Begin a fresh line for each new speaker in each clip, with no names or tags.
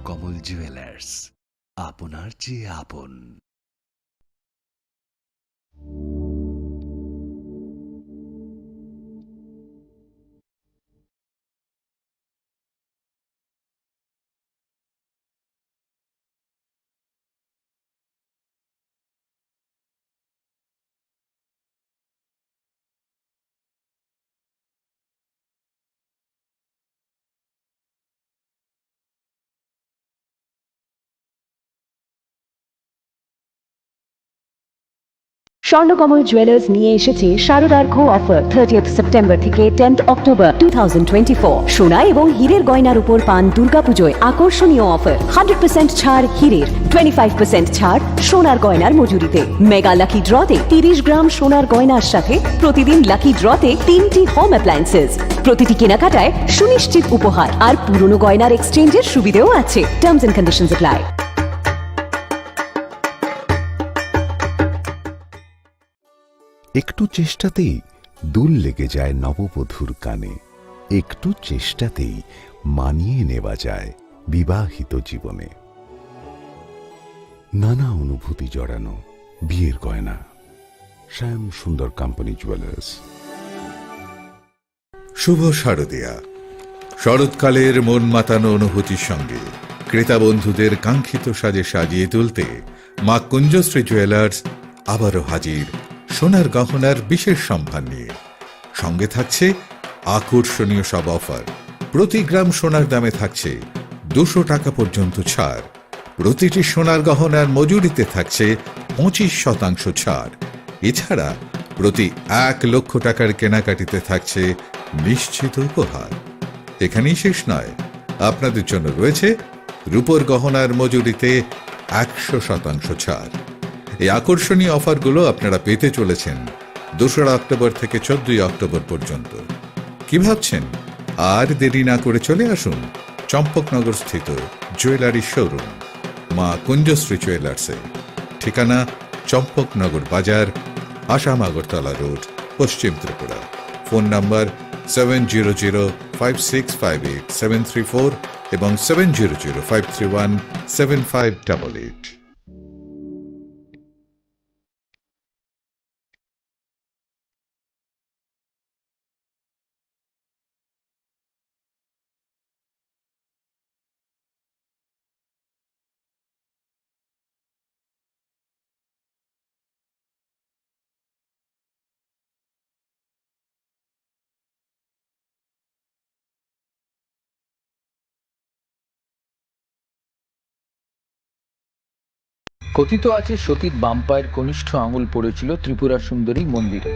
Swarnakamal jewellers, আপনার চেয়ে আপন।
স্বর্ণকমল জুয়েলার্স নিয়ে এসেছে শারদার্ঘ অফার 30th সেপ্টেম্বর থেকে 10th অক্টোবর 2024। সোনা এবং হীরের গয়নার উপর পান দুর্গাপুজোয় আকর্ষণীয় অফার। 100% ছাড় হীরের, 25% ছাড় সোনার গয়নার মজুরিতে। মেগা লাকি ড্রতে 30 গ্রাম সোনার গয়নার সাথে প্রতিদিন লাকি ড্রতে 3টি হোম অ্যাপ্লায়েন্সেস। প্রতিটি কেনাকাটায় সুনিশ্চিত উপহার আর পুরনো গয়নার এক্সচেঞ্জের সুবিধেও আছে। Terms and conditions apply.
একটু চেষ্টাতেই দুল লেগে যায় নববধূর কানে, একটু চেষ্টাতেই মানিয়ে নেওয়া যায় বিবাহিত জীবনে। নানা অনুভূতি জড়ানো বিয়ের গয়না। শ্যাম সুন্দর কোম্পানি জুয়েলার্স।
শুভ শারদিয়া। শরৎকালের মন মাতানো অনুভূতির সঙ্গে ক্রেতা বন্ধুদের কাঙ্ক্ষিত সাজে সাজিয়ে তুলতে মা কুঞ্জশ্রী জুয়েলার্স আবারও হাজির সোনার গহনার বিশেষ সম্ভার নিয়ে। সঙ্গে থাকছে আকর্ষণীয় সব অফার। প্রতি গ্রাম সোনার দামে থাকছে 200 টাকা পর্যন্ত ছাড়। প্রতিটি সোনার গহনার মজুরিতে থাকছে 25% ছাড়। এছাড়া প্রতি 1 লক্ষ টাকার কেনাকাটিতে থাকছে নিশ্চিত উপহার। এখানেই শেষ নয়, আপনাদের জন্য রয়েছে রূপোর গহনার মজুরিতে 100% ছাড়। এই আকর্ষণীয় অফারগুলো আপনারা পেতে চলেছেন 2রা অক্টোবর থেকে 14ই অক্টোবর পর্যন্ত। কি ভাবছেন? আর দেরি না করে চলে আসুন চম্পকনগর স্থিত জুয়েলারি শোরুম মা কুঞ্জশ্রী জুয়েলার্সে। ঠিকানা চম্পকনগর বাজার, আসাম আগরতলা রোড, পশ্চিম ত্রিপুরা। ফোন নাম্বার 7005658734 এবং 7005317588।
কথিত আছে সতীর বাম পায়ের কনিষ্ঠ আঙুল পড়েছিল ত্রিপুরা সুন্দরী মন্দিরে।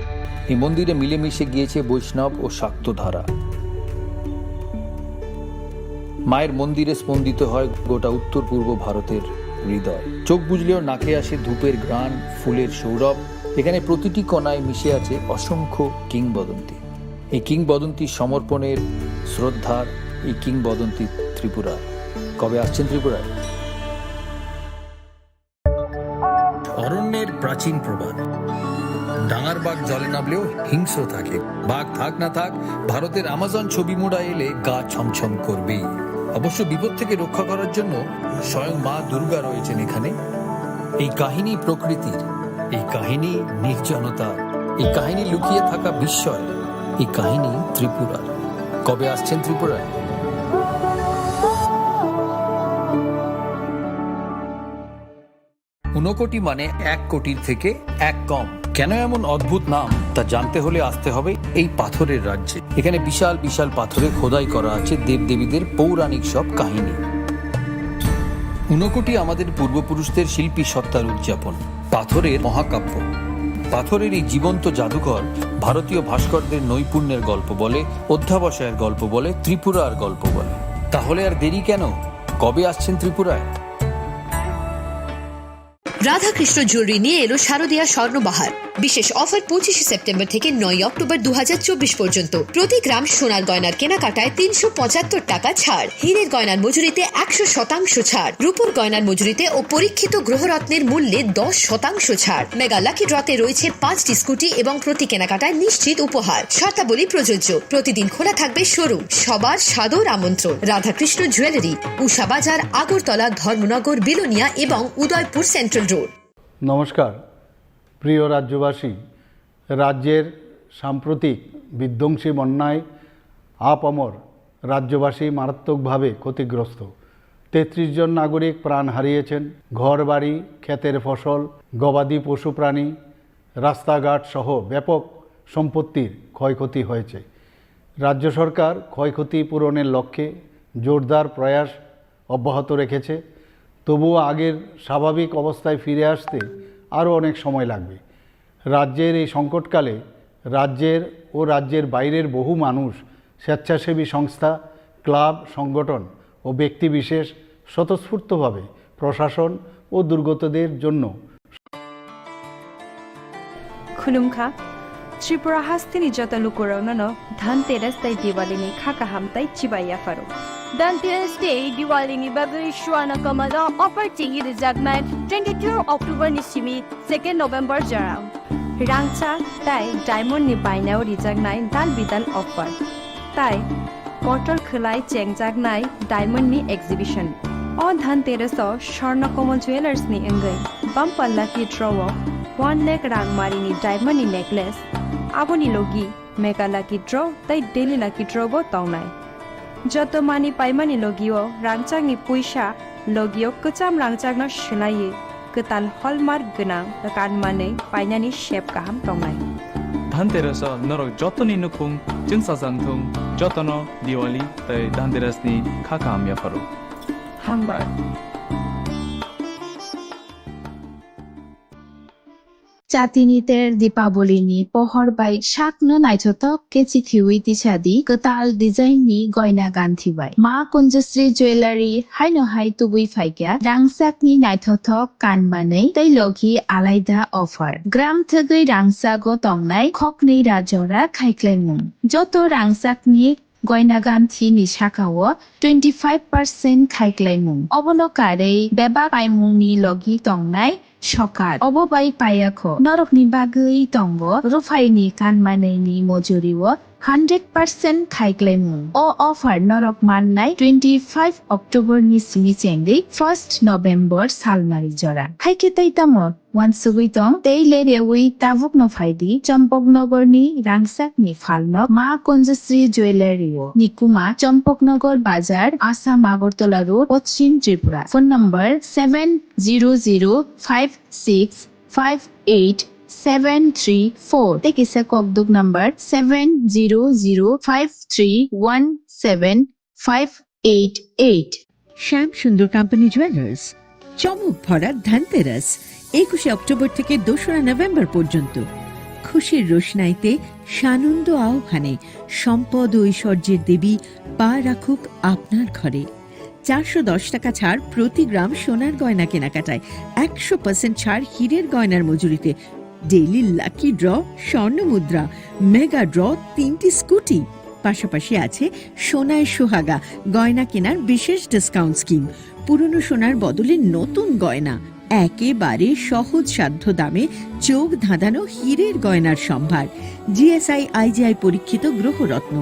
এই মন্দিরে মিলেমিশে গিয়েছে বৈষ্ণব ও শাক্ত ধারা। মায়ের মন্দিরে স্পন্দিত হয় গোটা উত্তর পূর্ব ভারতের হৃদয়। চোখ বুঝলেও নাকে আসে ধূপের ঘ্রাণ, ফুলের সৌরভ। এখানে প্রতিটি কণায় মিশে আছে অসংখ্য কিংবদন্তি। এই কিংবদন্তি সমর্পণের, শ্রদ্ধার, এই কিংবদন্তি ত্রিপুরা। কবে আসছেন ত্রিপুরায়? অরণ্যের প্রাচীন প্রবাদ, ডাঙার বাঘ জলে নামলেও হিংস্র থাকে। বাঘ থাক না থাক, ভারতের আমাজন ছবি মোড়া এলে গা ছমছম করবেই। অবশ্য বিপদ থেকে রক্ষা করার জন্য স্বয়ং মা দুর্গা রয়েছেন এখানে। এই কাহিনী প্রকৃতির, এই কাহিনী নির্জনতার, এই কাহিনী লুকিয়ে থাকা বিস্ময়, এই কাহিনী ত্রিপুরার। কবে আসছেন ত্রিপুরায়? ঊনকোটি মানে 1 কোটির থেকে 1 কম। কেন এমন অদ্ভুত নাম তা জানতে হলে আসতে হবে এই পাথরের রাজ্যে। এখানে বিশাল বিশাল পাথরে খোদাই করা আছে দেবদেবীদের পৌরাণিক সব কাহিনী। ঊনকোটি আমাদের পূর্বপুরুষদের শিল্পী সত্তার উদযাপন, পাথরের মহাকাব্য। পাথরের এই জীবন্ত জাদুঘর ভারতীয় ভাস্করদের নৈপুণ্যের গল্প বলে, অধ্যাবসায়ের গল্প বলে, ত্রিপুরার গল্প বলে। তাহলে আর দেরি কেন? কবে আসছেন ত্রিপুরায়?
রাধাকৃষ্ণ জুয়েলারি নিয়ে এলো শারদীয়া স্বর্ণবাহার। বিশেষ অফার 25 সেপ্টেম্বর থেকে 9 অক্টোবর 2024 পর্যন্ত। প্রতি গ্রাম সোনার গয়নার কেনাকাটায় 375 টাকা ছাড়, হীরের গয়নার মজুরিতে 100% ছাড়, রূপোর গয়নার মজুরিতে ও পরীক্ষিত গ্রহরত্নের মূল্যে 10% ছাড়। মেগা লাকি ড্রতে রয়েছে 5টি স্কুটি এবং প্রতি কেনাকাটায় নিশ্চিত উপহার। শর্তাবলী প্রযোজ্য। প্রতিদিন খোলা থাকবে শোরুম। সবার সাদর আমন্ত্রণ। রাধাকৃষ্ণ জুয়েলারি, উষা বাজার, আগরতলা, ধর্মনগর, বিলোনিয়া এবং উদয়পুর সেন্ট্রাল রোড।
নমস্কার প্রিয় রাজ্যবাসী, রাজ্যের সাম্প্রতিক বিধ্বংসী বন্যায় আপামর রাজ্যবাসী মারাত্মকভাবে ক্ষতিগ্রস্ত। 33 জন নাগরিক প্রাণ হারিয়েছেন। ঘরবাড়ি, ক্ষেতের ফসল, গবাদি পশু প্রাণী, রাস্তাঘাট সহ ব্যাপক সম্পত্তির ক্ষয়ক্ষতি হয়েছে। রাজ্য সরকার ক্ষয়ক্ষতি পূরণের লক্ষ্যে জোরদার প্রয়াস অব্যাহত রেখেছে। তবুও আগের স্বাভাবিক অবস্থায় ফিরে আসতে আরও অনেক সময় লাগবে। রাজ্যের এই সংকটকালে রাজ্যের বাইরের বহু মানুষ, স্বেচ্ছাসেবী সংস্থা, ক্লাব, সংগঠন ও ব্যক্তিবিশেষ স্বতঃস্ফূর্তভাবে প্রশাসন ও দুর্গতদের জন্য
खुलुमखा त्रिपुरा हास्तिनि जता लुकुराउनो धनतेरस तै दिवालीनि खाका हामताई चिबाया फारो
धनतेरस डे दिवालीनि बागै श्वाना कमला अपर्टिंग रिजागनाय 22 अक्टोबर निसिमी 2 नोभेम्बर जराउ
रांचा ताई डायमंड नि बायनाव रिजागनाय दाल बिदाल अफार ताई कटल खलाय चेंगजागनाय डायमंड नि एक्जिबिशन अ धनतेरस स्वर्ण कमल ज्वेलर्स नि अंगै बमपल्ला की ड्रॉ 1 लाख रांगमारिनि डायमंड नि नेकलेस आबोनि लोगी मेगा लाकी ड्रॉ ताई डेली लाकी ड्रॉ बो ताउनाय जतो मानि पाइमानि लोगियो रांचांनि पुइसा लोगियो कचाम रांचांनो शिलाये कताल हलमार्क गोनां कानमानै पाइनानि शेप गाहाम ताउनाय
धनतेरस नरक जतनि नुखुं जोंसाजांथुं जतनो दिवाली तै धनतेरसनि खाका हामया फारो हामबाय
Chatiniter Dipaboli pohor by Shakno Naitotok Kechithi Tichadi Katal design ni Goina Ganthi by Ma Kunjasri Jewelry Haino Hai Tubui Faika Rangsak ni Naitotok Kanmane Tailoki Alaida offer Gram Thagui Rangsa go Tongnai Kokni Rajora Kaiklemum Joto Rangsak ni গয়না গান্থি নিশাকাও 25% খাইক্লাইমুং অবলকারে বেবা পাইমুংনি লগি তংনাই সকার অববাই পায়াখো নরকনি বাগৈ তংব রুফাইনি কানমানেনি মজুরিও 100% খাইক্লাইমুং ও offer নরক মাননাই 25 October নি সিমিচেংদি 1 November সালমারি জরা হাইকেতাই তামো ওয়ানসুগুই তং তেইলে রেউই তাবুক নফাইদি চম্পকনগরনি রাংসাকনি ফালনক মা কুঞ্জশ্রী জুয়েলারিও নিকুমা চম্পকনগর বাজার Assam Agartala road পশ্চিম Tripura phone নম্বর 7005658734 তেকিসা ককদুক নম্বর 7005317588
শ্যাম সুন্দর company jewellers চমক ভরা ধনতেরাস 21 অক্টোবর থেকে 2 নভেম্বর পর্যন্ত খুশির রোশনাইতে সানন্দ আহ্বানে সম্পদ ও ঐশ্বর্যের দেবী পা রাখুক আপনার ঘরে 410 টাকা ছাড় প্রতি গ্রাম সোনার গয়না কেনাকাটায় 100% ছাড় হীরের গয়নার মজুরিতে ডেইলি লাকি ড্র স্বর্ণ মুদ্রা মেগা ড্র 3টি স্কুটি পাশাপাশি আছে সোনায় সোহাগা গয়না কেনার বিশেষ ডিসকাউন্ট স্কিম পুরনো সোনার বদলে নতুন গয়না একেবারে সহজ সাধ্য দামে চোখ ধাঁধানো হীরের গয়নার সম্ভার জিএসআই আইজিআই পরীক্ষিত গ্রহরত্ন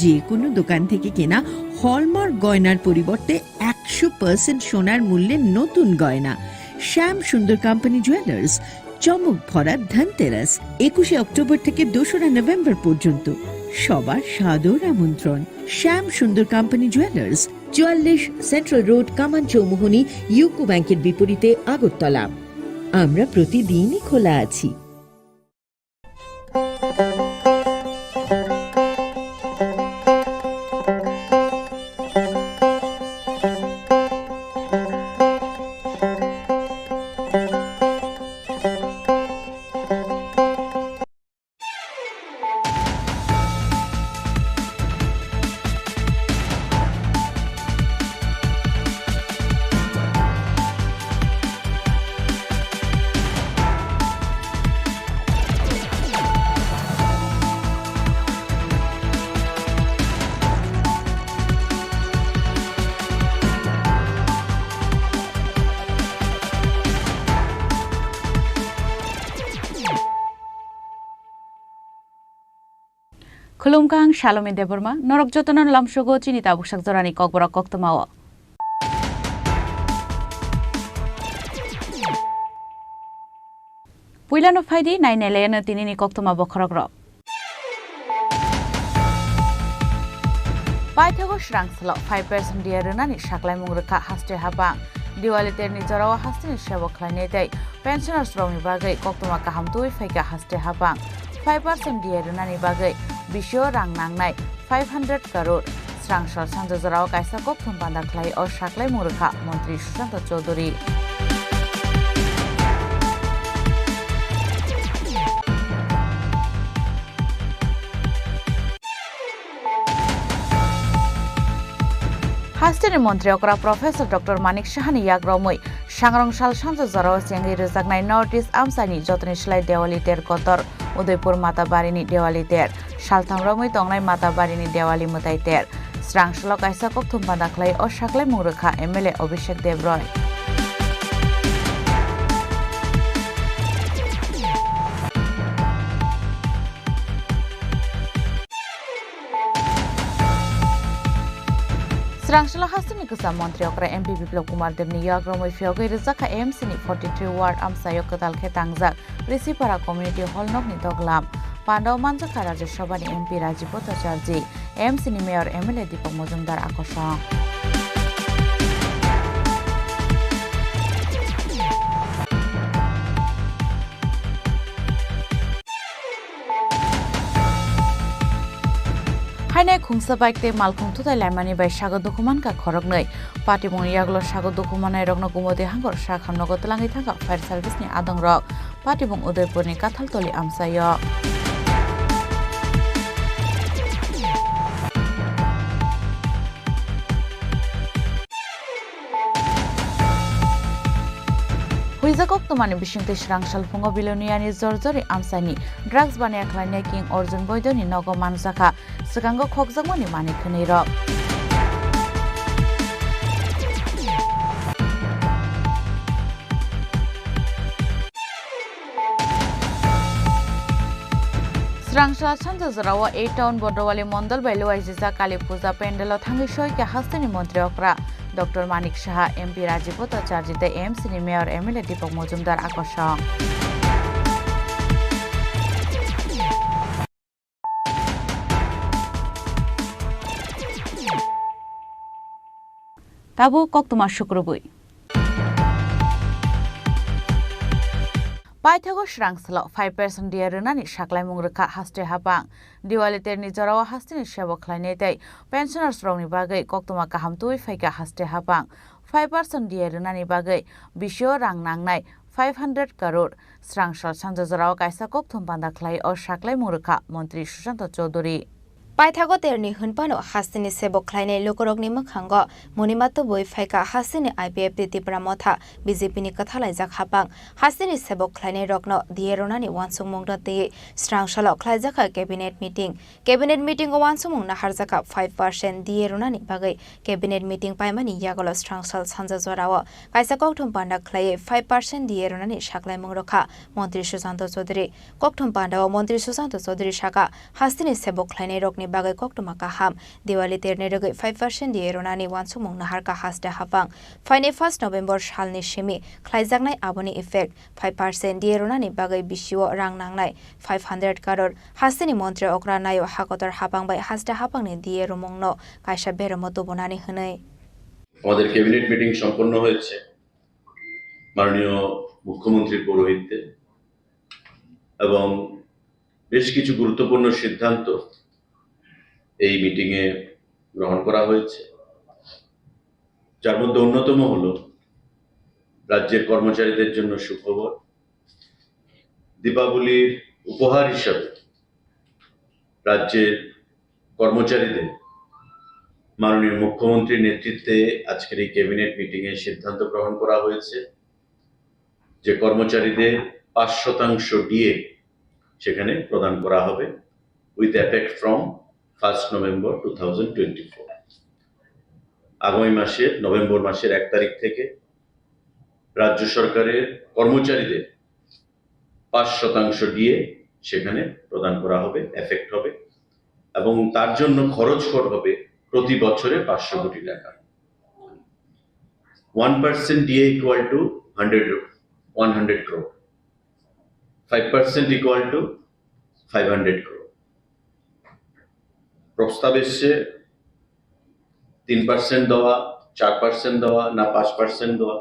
যে কোনো দোকান থেকে কেনা হলমার্ক গয়নার পরিবর্তে 100% সোনার মূল্যে নতুন গয়না শ্যাম সুন্দর কোম্পানি জুয়েলার্স চমক ভরা ধনতেরাস 21 অক্টোবর থেকে 2 নভেম্বর পর্যন্ত সবার সাদর আমন্ত্রণ শ্যাম সুন্দর কোম্পানি জুয়েলার্স 44 সেন্ট্রাল রোড কামান চৌমুহনী ইউকো ব্যাংকের বিপরীতে আগরতলা আমরা প্রতিদিনই খোলা আছি
Khulumkang Shalome Deborma, Norok Jotonon Lamshogo, Chinita Bushak Zorani Kokbora Koktomawa. Puilano Faidi, 9 Elena Tinini Koktoma Bokorogro. Paithago Shrangslo, 5% Diarunani, Shaklai Muraka, Haste Habang. Diwali Terni Jarawa Hastin Shabo Klanete, Pensioners Romi Bagay, Koktoma Kahamtui, Feka Haste Habang. 5% Diarunani Bagay, Bisho Rang Nangnai, 500 crore. Srangshal Sanjo Jarawa Kaisa Koktum Bandaklai or Shaklai Muraka, Montri Shushanta Choduri. Hastini Montri Okra Professor Dr. Manik Shahani Yagromoi, Shangrong Shal Shanjo Zarawa Siangi Rezagnai Northeast Amsani, Jotani Shlai Dewali Ter Kotor, Udaipur Mata Barini Dewali Ter, Shaltam Romoi Tongnai Mata Barini Dewali Mutai Ter, Srang Shlok Aisa Koktum Bandaklai or Shaklai Muraka, MLA Obishek Devroy. Srangshalo Hastini Kusa Montri Okra MP Biplop Kumar Devni Yagromoi Fiogo Rizaka AMC ni 43 Ward Amsayo Kotal Khetangjak Risipara Community Hall Nokni Doglam Pandao Manjaka Rajya Sabhani MP Rajiv Bhattacharya AMC ni Mayor MLA Deepak Mojumdar Akosha Hainai khungsa baikte malkhung thutai laimani bai sago dokuman ka khorognai party mong yaglo sago dokumanai rogno gumode hangor sakhamno gotlangi thanga fire service ni adong rok party mong Udaipur ni Kathaltoli amsayo Huizakok tumani bishingte Srangshal Fungo Biloniani Zorjori Amsani drugs bania khlania King Arjun Boydoni nogo manjaka sigango khokjagmani mani khneiro Srangshal Sanjo Jarawa 8 Town Bodowali Mondal by Luaizisa Kali Puja Pendalo Thangisoi ke Hastini Montri Okra Dr. Manik Shah MP Rajiv Bhattacharya the AMC ni Mayor MLA Deepak Mojumdar Akosha Tabu Koktuma Shukrubui Paithago Shrangslo 5% Diarunani Shaklai Mungraka Haste Habang Diwali Terni Jarawa Hastini Shabo Klanete Pensioners Rongni Bagai Koktuma Kahamtui Feka Haste Habang 5% Diarunani Bagai Bisho Rang Nangnai 500 crore Srangshal Sanjo Jarawa Kaisa Koktum Bandaklai or Shaklai Muraka Montri Shushanta Choduri
Paithago terni hunpano Hastini Sebo Klaine Lokorogni Makhango Munimato Boy Faika Hastini IPF Titi Pramotha BJP ni Kathalai Jak Hapang Hastini Sebo Klaine Rogno Dieronani Wansung Mongda Te Strangshalo Klaijaka Cabinet Meeting Wansung na Harzaka 5% Dieronani Bagai Cabinet Meeting Paimani Yagolo Strangshal Sanza Zorawa Kaisa Koktum Panda Klaye 5% Dieronani Shaklai Mongroka Montri Susanto Chodri Koktum Panda Montri Susanto Chodri Shaka Hastini Sebo Klaine Rogni Bagai Koktuma Kaham Diwali Terne Rogai 5% Dieronani Wansumung Nahar ka Hasta Hapang Fine 1st November Shalni Shimi Klaizagnai Aboni Effect 5% Dieronani Bagai Bishiwo Rang Nangnai 500 crore Hastini Montri Okra Nayo Hakotar Hapang by Hasta Hapang ni Dieromongno Kaisha Beromoto Bonani Hune
আমাদের cabinet meeting সম্পন্ন হয়েছে মাননীয় মুখ্যমন্ত্রীর পৌরোহিত্যে এবং বেশ কিছু গুরুত্বপূর্ণ সিদ্ধান্ত এই মিটিং এ গ্রহণ করা হয়েছে যার মধ্যে অন্যতম হলো রাজ্যের কর্মচারীদের জন্য সুখবর দীপাবলির উপহার হিসেবে রাজ্যের কর্মচারীদের মাননীয় মুখ্যমন্ত্রীর নেতৃত্বে আজকের এই ক্যাবিনেট মিটিং এ সিদ্ধান্ত গ্রহণ করা হয়েছে যে কর্মচারীদের 5% ডিএ সেখানে প্রদান করা হবে with effect from 1st November 2024 আগামী মাসের নভেম্বর মাসের 1 তারিখ থেকে রাজ্য সরকারের কর্মচারীদের 5% ডিএ সেখানে প্রদান করা হবে এফেক্ট হবে এবং তার জন্য খরচ হবে প্রতি বছরে 500 কোটি টাকা। 1% DA equal to 100 crore, 5% equal to 500 crore। প্রস্তাব এসছে 3% দেওয়া, 4% দেওয়া, না 5% দেওয়া,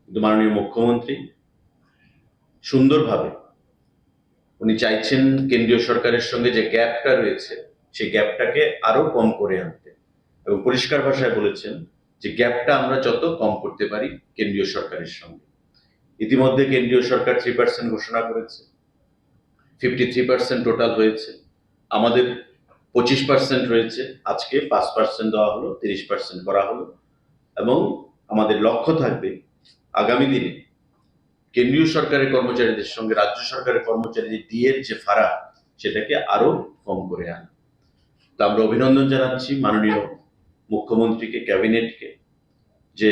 কিন্তু মাননীয় মুখ্যমন্ত্রী সুন্দরভাবে উনি চাইছেন কেন্দ্রীয় সরকারের সঙ্গে যে গ্যাপটা রয়েছে সেই গ্যাপটাকে আরো কম করে আনতে, এবং পরিষ্কার ভাষায় বলেছেন যে গ্যাপটা আমরা যত কম করতে পারি কেন্দ্রীয় সরকারের সঙ্গে। ইতিমধ্যে কেন্দ্রীয় সরকার 3% ঘোষণা করেছে, 53% টোটাল হয়েছে, আমাদের 25% রয়েছে, আজকে 5% দেওয়া হলো, 30% করা হলো, এবং আমাদের লক্ষ্য থাকবে আগামী দিনে কেন্দ্রীয় সরকারের কর্মচারীদের সঙ্গে রাজ্য সরকারের কর্মচারীদের ডিএর যে ফারাক সেটাকে আরো কম করে আনা। তো আমরা অভিনন্দন জানাচ্ছি মাননীয় মুখ্যমন্ত্রীকে, ক্যাবিনেটকে, যে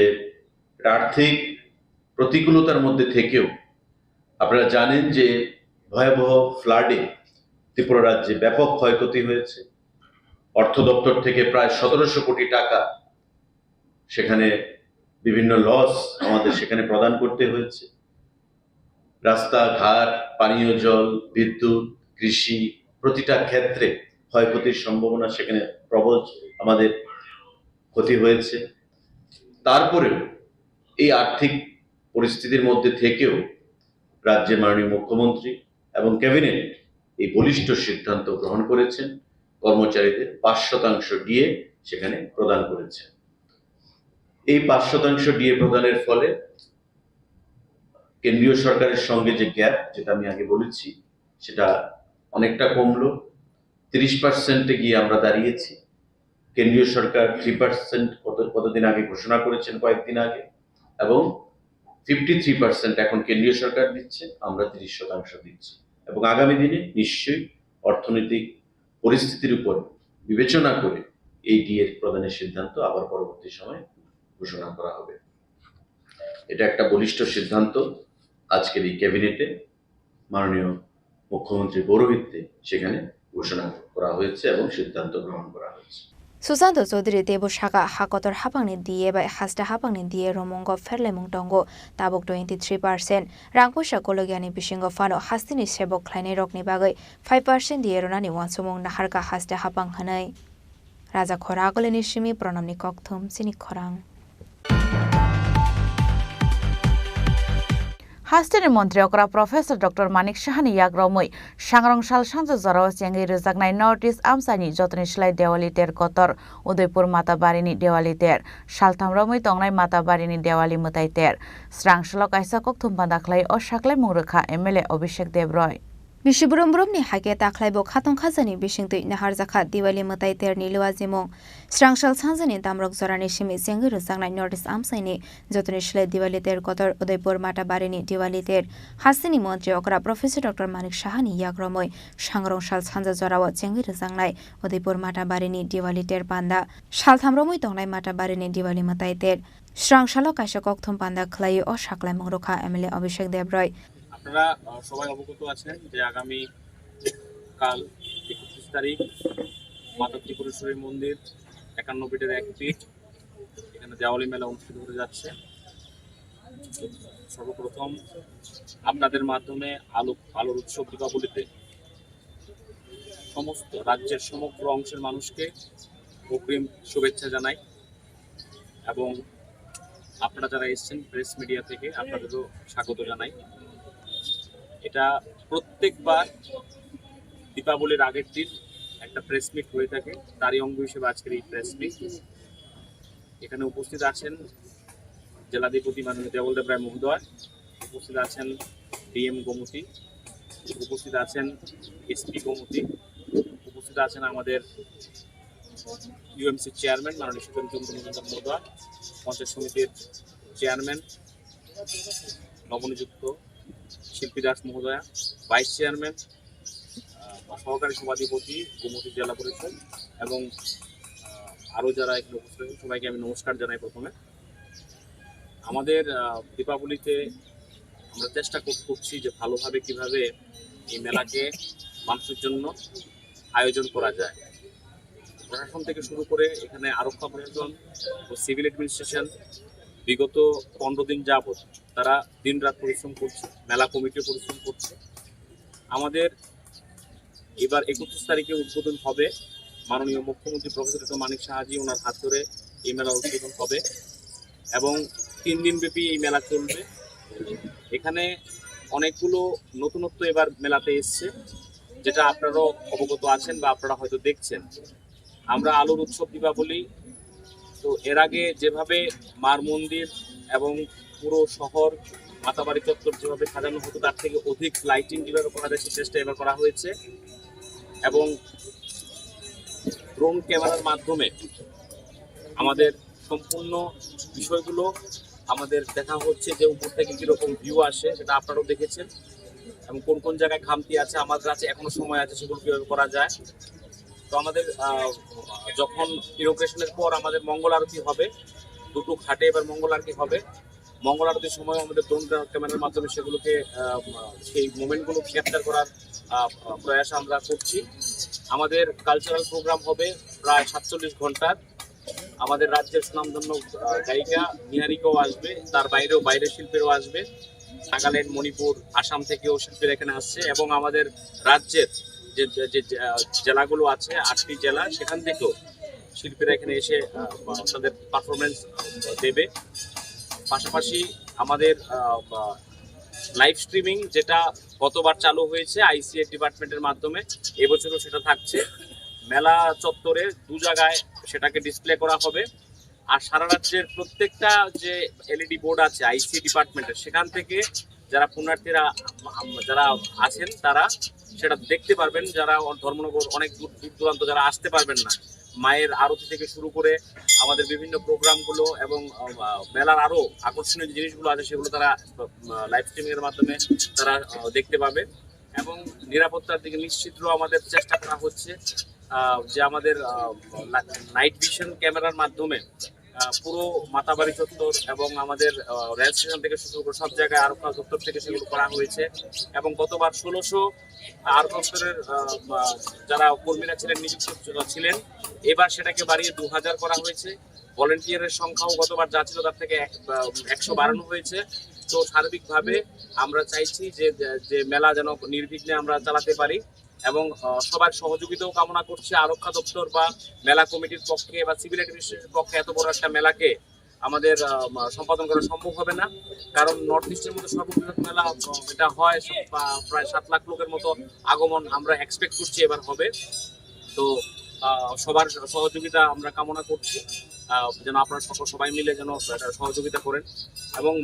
আর্থিক প্রতিকূলতার মধ্যে থেকেও আপনারা জানেন যে ভয়াবহ ফ্লাডে ত্রিপুরা রাজ্যে ব্যাপক ক্ষয়ক্ষতি হয়েছে। অর্থ দপ্তর থেকে প্রায় 1700 কোটি টাকা সেখানে বিভিন্ন লস আমাদের সেখানে প্রদান করতে হয়েছে। রাস্তাঘাট, পানীয় জল, বিদ্যুৎ, কৃষি, প্রতিটা ক্ষেত্রে ক্ষয়ক্ষতির সম্ভাবনা সেখানে প্রবল আমাদের ক্ষতি হয়েছে। তারপরেও এই আর্থিক পরিস্থিতির মধ্যে থেকেও রাজ্যের মাননীয় মুখ্যমন্ত্রী এবং ক্যাবিনেট এই বলিষ্ঠ সিদ্ধান্ত গ্রহণ করেছেন, কর্মচারীদের 5% ডিএ সেখানে প্রদান করেছেন। এই 5% ডিএ প্রদানের ফলে কেন্দ্রীয় সরকারের সঙ্গে যে গ্যাপ, যেটা আমি আগে বলেছি, সেটা অনেকটা কমলো। 30% গিয়ে আমরা দাঁড়িয়েছি। কেন্দ্রীয় সরকার 3% কতদিন আগে ঘোষণা করেছেন, কয়েকদিন আগে, এবং 53% এখন কেন্দ্রীয় সরকার দিচ্ছে, আমরা 30% দিচ্ছি, এবং আগামী দিনে নিশ্চয়ই অর্থনৈতিক পরিস্থিতির উপর বিবেচনা করে এই ডিএ প্রদানের সিদ্ধান্ত আবার পরবর্তী সময়ে ঘোষণা করা হবে। এটা একটা বলিষ্ঠ সিদ্ধান্ত আজকের এই ক্যাবিনেটে মাননীয় মুখ্যমন্ত্রীর পৌরোহিত্যে সেখানে ঘোষণা করা হয়েছে এবং সিদ্ধান্ত গ্রহণ করা হয়েছে।
সুশান্ত চৌধুরী দেবসাকা হাকতর হাপাংনি দিয়ে বাই হাস্টা হাপাংনি দিয়ে রমঙ্গ ফেরলেমুং টঙ্গো তাবুক 23%, রাংপুসা কলগিয়ানি বিশিঙ্গ ফানো হাস্তিনি সেবক খ্লাইনে রকনি বাগৈ 5% দিয়ে রনানি ওয়ানসুমুং নাহারকা হাস্টা হাপাং হাनै। রাজা খরা আগলেনি সিমি প্রণামনি ককথুম সিনি খরাং।
হাস্টেনি মন্ত্রী অকরা প্রফেসর ডক্টর মানিক সাহানি ইয়াগ্রমৈ সাংরংসাল সানজো জরাও চেঙ্গি রোজাকনাই নর্থ ইস্ট আমসানি যতনি সিলাই দেওয়ালি তের কতর উদয়পুর মাতাবাড়িনি দেওয়ালি তের সালথামরমৈ তংনাই মাতাবাড়িনি দেওয়ালি মুতাই তের স্রাংসলক আইসা ককথুম বান্দাখলাই ও সাকলাই মুংরখা এমএলএ অভিষেক দেবরয়।
বিশ্বব্রহ্মব্রহ্মনি হাইকে তাখলাইব খাতং খাজানি বিশিংতৈ নাহার জাখা দিওয়ালি মতাই তের নিলুয়া জিমং স্রাংসাল সানজানি দামরক জরানি সিমি চেঙ্গি রোজাকনাই নর্থ ইস্ট আমসাইনি যতনি সিলাই দিওয়ালি তের কতর উদয়পুর মাতাবাড়িনি দিওয়ালি তের হাসিনি মন্ত্রী অকরা প্রফেসর ডক্টর মানিক সাহানি ইয়াগ্রমৈ সাংরংসাল সানজা জরাও চেঙ্গি রোজাকনাই উদয়পুর মাতাবাড়িনি দিওয়ালি তের পান্দা সালথামরমৈ তংনাই মাতাবাড়িনি দিওয়ালি মতাই তের স্রাংসালক আইসা ককথুম পান্দা খলাই ও সাকলাই মুংরখা এমএলএ অভিষেক দেবরয়।
আপনারা সবাই অবগত আছেন যে আগামী কাল 31 তারিখ মাতা ত্রিপুরেশ্বরী মন্দির 51 ফিটের 1 ফিট এখানে দেওয়ালি মেলা অনুষ্ঠিত হতে যাচ্ছে। সর্বপ্রথম আপনাদের মাধ্যমে আলোর উৎসব দীপাবলিতে সমস্ত রাজ্যের সমগ্র অংশের মানুষকে অগ্রিম শুভেচ্ছা জানাই, এবং আপনারা যারা এসেছেন প্রেস মিডিয়া থেকে আপনাদেরও স্বাগত জানাই। এটা প্রত্যেকবার দীপাবলির আগের দিন একটা প্রেস মিট হয়ে থাকে, তারই অঙ্গ হিসেবে আজকের এই প্রেস মিট। এখানে উপস্থিত আছেন জেলাধিপতি মাননীয় দেবল দেব রায় মহোদয়, উপস্থিত আছেন ডিএম গোমতী, উপস্থিত আছেন এসপি গোমতী, উপস্থিত আছেন আমাদের ইউএমসি চেয়ারম্যান মাননীয় সুজন চন্দ্র মহোদয়, পঞ্চায়েত সমিতির চেয়ারম্যান নবনিযুক্ত শিল্পী দাস মহোদয়া, ভাইস চেয়ারম্যান, সহকারী সভাধিপতি গোমতী জেলা পরিষদ, এবং আরও যারা এখানে উপস্থিত আছেন সবাইকে আমি নমস্কার জানাই। প্রথমে আমাদের দীপাবলিতে আমরা চেষ্টা করছি যে ভালোভাবে কিভাবে এই মেলাকে মানুষের জন্য আয়োজন করা যায়। প্রশাসন থেকে শুরু করে এখানে আরক্ষা প্রশাসন ও সিভিল অ্যাডমিনিস্ট্রেশন বিগত 15 দিন যাবত তারা দিনরাত পরিশ্রম করছে, মেলা কমিটিও পরিশ্রম করছে। আমাদের এবার 31 তারিখে উদ্বোধন হবে, মাননীয় মুখ্যমন্ত্রী প্রফেসর ডক্টর মানিক সাহাজি ওনার হাত ধরে এই মেলার উদ্বোধন হবে এবং 3 দিন ব্যাপী এই মেলা চলবে। এখানে অনেকগুলো নতুনত্ব এবার মেলাতে এসছে, যেটা আপনারাও অবগত আছেন বা আপনারা হয়তো দেখছেন। আমরা আলোর উৎসব দীপাবলি, তো এর আগে যেভাবে মার মন্দির এবং পুরো শহর মাতাবাড়ি চত্বর যেভাবে সাজানো হতো তার থেকে অধিক লাইটিং যেভাবে করা যায় সেই চেষ্টা এবার করা হয়েছে এবং ড্রোন ক্যামেরার মাধ্যমে আমাদের সম্পূর্ণ বিষয়গুলো আমাদের দেখা হচ্ছে যে উপর থেকে কিরকম ভিউ আসে সেটা আপনারাও দেখেছেন এবং কোন কোন জায়গায় খামতি আছে, আমাদের কাছে এখনো সময় আছে সেগুলো কিভাবে করা যায়। তো আমাদের যখন ইনোগ্রেশনের পর আমাদের মঙ্গল আরতি হবে, দুটো ঘাটে এবার মঙ্গল আরতি হবে। মঙ্গল আরতির সময় আমাদের ড্রোন ক্যামেরার মাধ্যমে সেগুলোকে সেই মোমেন্টগুলো ক্যাপচার করার প্রয়াস আমরা করছি। আমাদের কালচারাল প্রোগ্রাম হবে প্রায় 47 ঘন্টার। আমাদের রাজ্যের সুনামধন্য গায়িকা নিহারিকাও আসবে, তার বাইরেও বাইরের শিল্পীরাও আসবে। নাগাল্যান্ড, মণিপুর, আসাম থেকেও শিল্পীরা এখানে আসছে এবং আমাদের রাজ্যের যে জেলাগুলো আছে 8টি জেলা, সেখান থেকেও শিল্পীরা এখানে এসে তাদের পারফরমেন্স দেবে। পাশাপাশি আমাদের লাইভ স্ট্রিমিং যেটা গতবার চালু হয়েছে আইসিএ ডিপার্টমেন্টের মাধ্যমে, এবছরও সেটা থাকছে। মেলা চত্বরে 2 জায়গায় সেটাকে ডিসপ্লে করা হবে। আর সারা রাজ্যের প্রত্যেকটা যে এলইডি বোর্ড আছে আইসিএ ডিপার্টমেন্টের, সেখান থেকে যারা পুণ্যার্থীরা যারা আছেন তারা সেটা দেখতে পারবেন। যারা ধর্মনগর অনেক দূর দূরান্ত যারা আসতে পারবেন না, মায়ের আরতি থেকে শুরু করে আমাদের বিভিন্ন প্রোগ্রামগুলো এবং মেলার আরও আকর্ষণীয় যে জিনিসগুলো আছে সেগুলো তারা লাইভ স্ট্রিমিংয়ের মাধ্যমে তারা দেখতে পাবে। এবং নিরাপত্তার দিকে নিশ্চিতও আমাদের চেষ্টা করা হচ্ছে যে আমাদের নাইট ভিশন ক্যামেরার মাধ্যমে পুরো মাতাবাড়ি চত্বর এবং আমাদের রেল স্টেশন থেকে শুরু করে সব জায়গায় আরক্ষা দপ্তর থেকে সেগুলো করা হয়েছে। এবং গতবার 1600 আরক্ষা দপ্তরের যারা কর্মীরা ছিলেন নিযুক্ত ছিলেন, এবার সেটাকে বাড়িয়ে 2000 করা হয়েছে। ভলেন্টিয়ারের সংখ্যাও গতবার যা ছিল তার থেকে 100 বাড়ানো হয়েছে। তো সার্বিকভাবে আমরা চাইছি যে মেলা যেন নির্বিঘ্নে আমরা চালাতে পারি এবং সবার সহযোগিতাও কামনা করছি। আরক্ষা দপ্তর বা মেলা কমিটির পক্ষে বা সিভিল অ্যাডমিনিস্ট্রেশনের পক্ষে এত বড় একটা মেলাকে আমাদের সম্পাদন করা সম্ভব হবে না, কারণ নর্থ ইস্টের মধ্যে সর্ববৃহৎ মেলা এটা হয়, প্রায় 7 লাখ লোকের মতো আগমন আমরা এক্সপেক্ট করছি এবার হবে। তো সবার সহযোগিতা আমরা কামনা করছি, যেন আপনারা সবাই মিলে যেন সহযোগিতা করেন এবং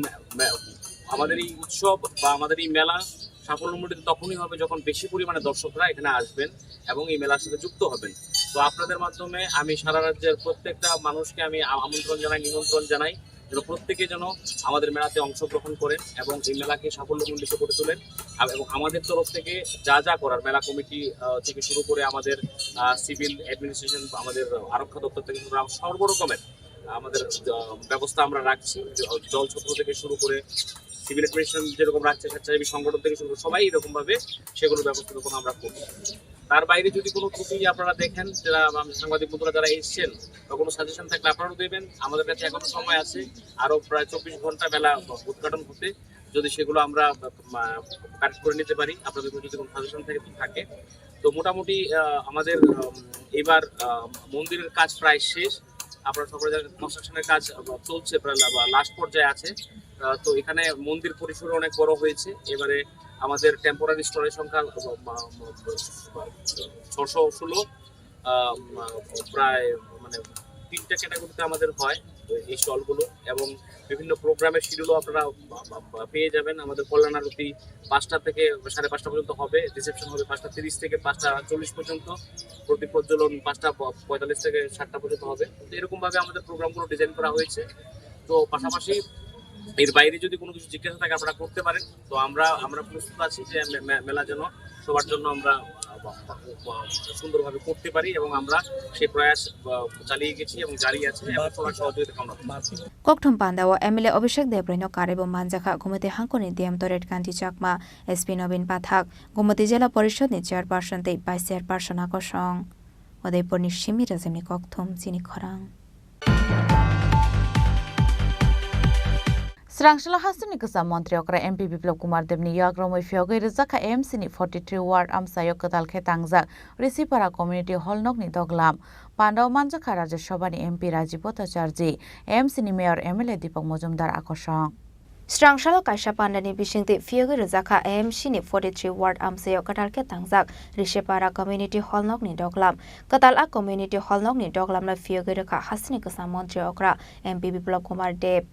আমাদের এই উৎসব বা আমাদের এই মেলা সাফল্যমণ্ডিত তখনই হবে যখন বেশি পরিমাণে দর্শকরা এখানে আসবেন এবং এই মেলার সাথে যুক্ত হবেন। তো আপনাদের মাধ্যমে আমি সারা রাজ্যের প্রত্যেকটা মানুষকে আমি আমন্ত্রণ জানাই, নিমন্ত্রণ জানাই যেন প্রত্যেকে যেন আমাদের মেলাতে অংশগ্রহণ করেন এবং এই মেলাকে সাফল্যমণ্ডিত করে তোলেন। এবং আমাদের তরফ থেকে যা যা করার, মেলা কমিটি থেকে শুরু করে আমাদের সিভিল অ্যাডমিনিস্ট্রেশন, আমাদের আরক্ষা দপ্তর থেকে শুরু করে সর্বরকমের আমাদের ব্যবস্থা আমরা রাখছি। জল ছত্র থেকে শুরু করে সিভিল অ্যাডমিনিস্ট্রেশন যেরকম রাখছে, স্বেচ্ছাসেবী সংগঠন থেকে শুরু করে সবাই এরকমভাবে সেগুলো ব্যবস্থা যখন আমরা করছি। তার বাইরে যদি কোনো ত্রুটি আপনারা দেখেন, যারা সাংবাদিক বন্ধুরা যারা এসছেন বা কোনো সাজেশন থাকলে আপনারাও দেবেন। আমাদের কাছে এখনো সময় আছে আরও প্রায় 24 ঘন্টা মেলা উদ্ঘাটন হতে, যদি সেগুলো আমরা কারেক্ট করে নিতে পারি, আপনাদের যদি কোনো সাজেশন থাকে। তো মোটামুটি আমাদের এবার মন্দিরের কাজ প্রায় শেষ। আপনারা সকলে কনস্ট্রাকশনের কাজ চলছে, প্রায় লাস্ট পর্যায়ে আছে। তো এখানে মন্দির পরিসর অনেক বড় হয়েছে। এবারে আমাদের টেম্পোরারি স্টলের সংখ্যা 616, প্রায় মানে 3টা ক্যাটাগরিতে আমাদের হয় এই স্টলগুলো এবং বিভিন্ন প্রোগ্রামের শিডিউলও আপনারা পেয়ে যাবেন। আমাদের কল্যাণ আরতি 5টা থেকে 5:30 পর্যন্ত হবে, রিসেপশন হবে 5:30 থেকে 5:40 পর্যন্ত, প্রতি প্রজ্বলন 5:45 থেকে 7টা পর্যন্ত হবে। তো এরকমভাবে আমাদের প্রোগ্রামগুলো ডিজাইন করা হয়েছে। তো পাশাপাশি এর বাইরে যদি কোনো কিছু জিজ্ঞাসা থাকে আপনারা করতে পারেন। তো আমরা প্রস্তুত আছি যে মেলা যেন সবার জন্য আমরা সুন্দরভাবে করতে পারি এবং আমরা সেই প্রয়াস চালিয়ে গেছি এবং জারি আছে এবং সবার সহযোগিতা কামনা করছি।
Kokthom Pandawa MLA Abhishek Debrino Karebo Manjakha Gumati Hankoni Diam Toret Kanti Chakma SP Nobin Pathak Gumati Jela Porishod ni Chairperson te Vice Chairperson Akosong उदयपुरनि Simi राजेमनि कक्थुम Chini खरां Srangshala Hasini Kasa Mantri Okra MP Biplab Kumar Devni Yagromoi Fiogai Rizaka AMC ni 43 Ward Amsayo Katal Khetangjak Risipara Community Hall Nokni Doglam Pandau Manjaka Rajya Sabhani MP Rajiv Bhattacharya AMC ni Mayor MLA Deepak Mojumdar Akoshong Srangshala Kaisa Pandani Bishingti Fiogai Rizaka AMC ni 43 Ward Amsayo Katal Khetangjak Risipara Community Hall Nokni Doglam Katal a Community Hall Nokni Doglam la Fiogai Rika Hasini Kasa Mantri Okra MP Biplab Kumar Dev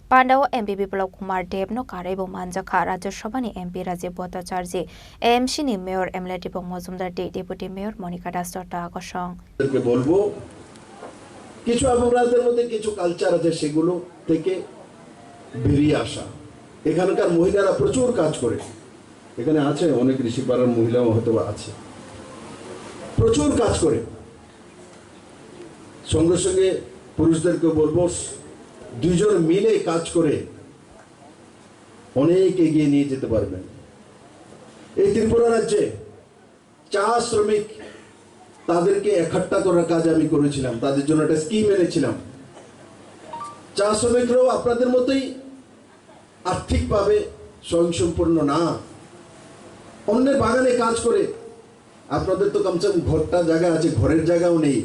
Pandau MP Biplab Kumar Dev no Karebo Manjaka Rajya Sabhani MP Rajiv Bhattacharya AMC ni Mayor MLA Deepak Mojumdar Deputy Mayor Monica Das Dutta Akoshong
বলবো কিছু আমাদের মধ্যে কিছু culture আছে সেগুলো থেকে বেরিয়ে আসা এখানকার মহিলারা প্রচুর কাজ করে এখানে আছে অনেক ঋষিপাড়ার মহিলাও হয়তো আছে প্রচুর কাজ করে সঙ্গে সঙ্গে পুরুষদেরকে বলবো দুইজন মিলে কাজ করে অনেক এগিয়ে নিয়ে যেতে পারবেন এই ত্রিপুরা রাজ্যে চা শ্রমিক তাদেরকে একট্টা করার কাজ আমি করেছিলাম তাদের জন্য একটা স্কিম এনেছিলাম চা শ্রমিকরাও আপনাদের মতোই আর্থিকভাবে স্বয়ংসম্পূর্ণ না অন্যের বাগানে কাজ করে আপনাদের তো কমসে কম ঘরটা জায়গা আছে ঘরের জায়গাও নেই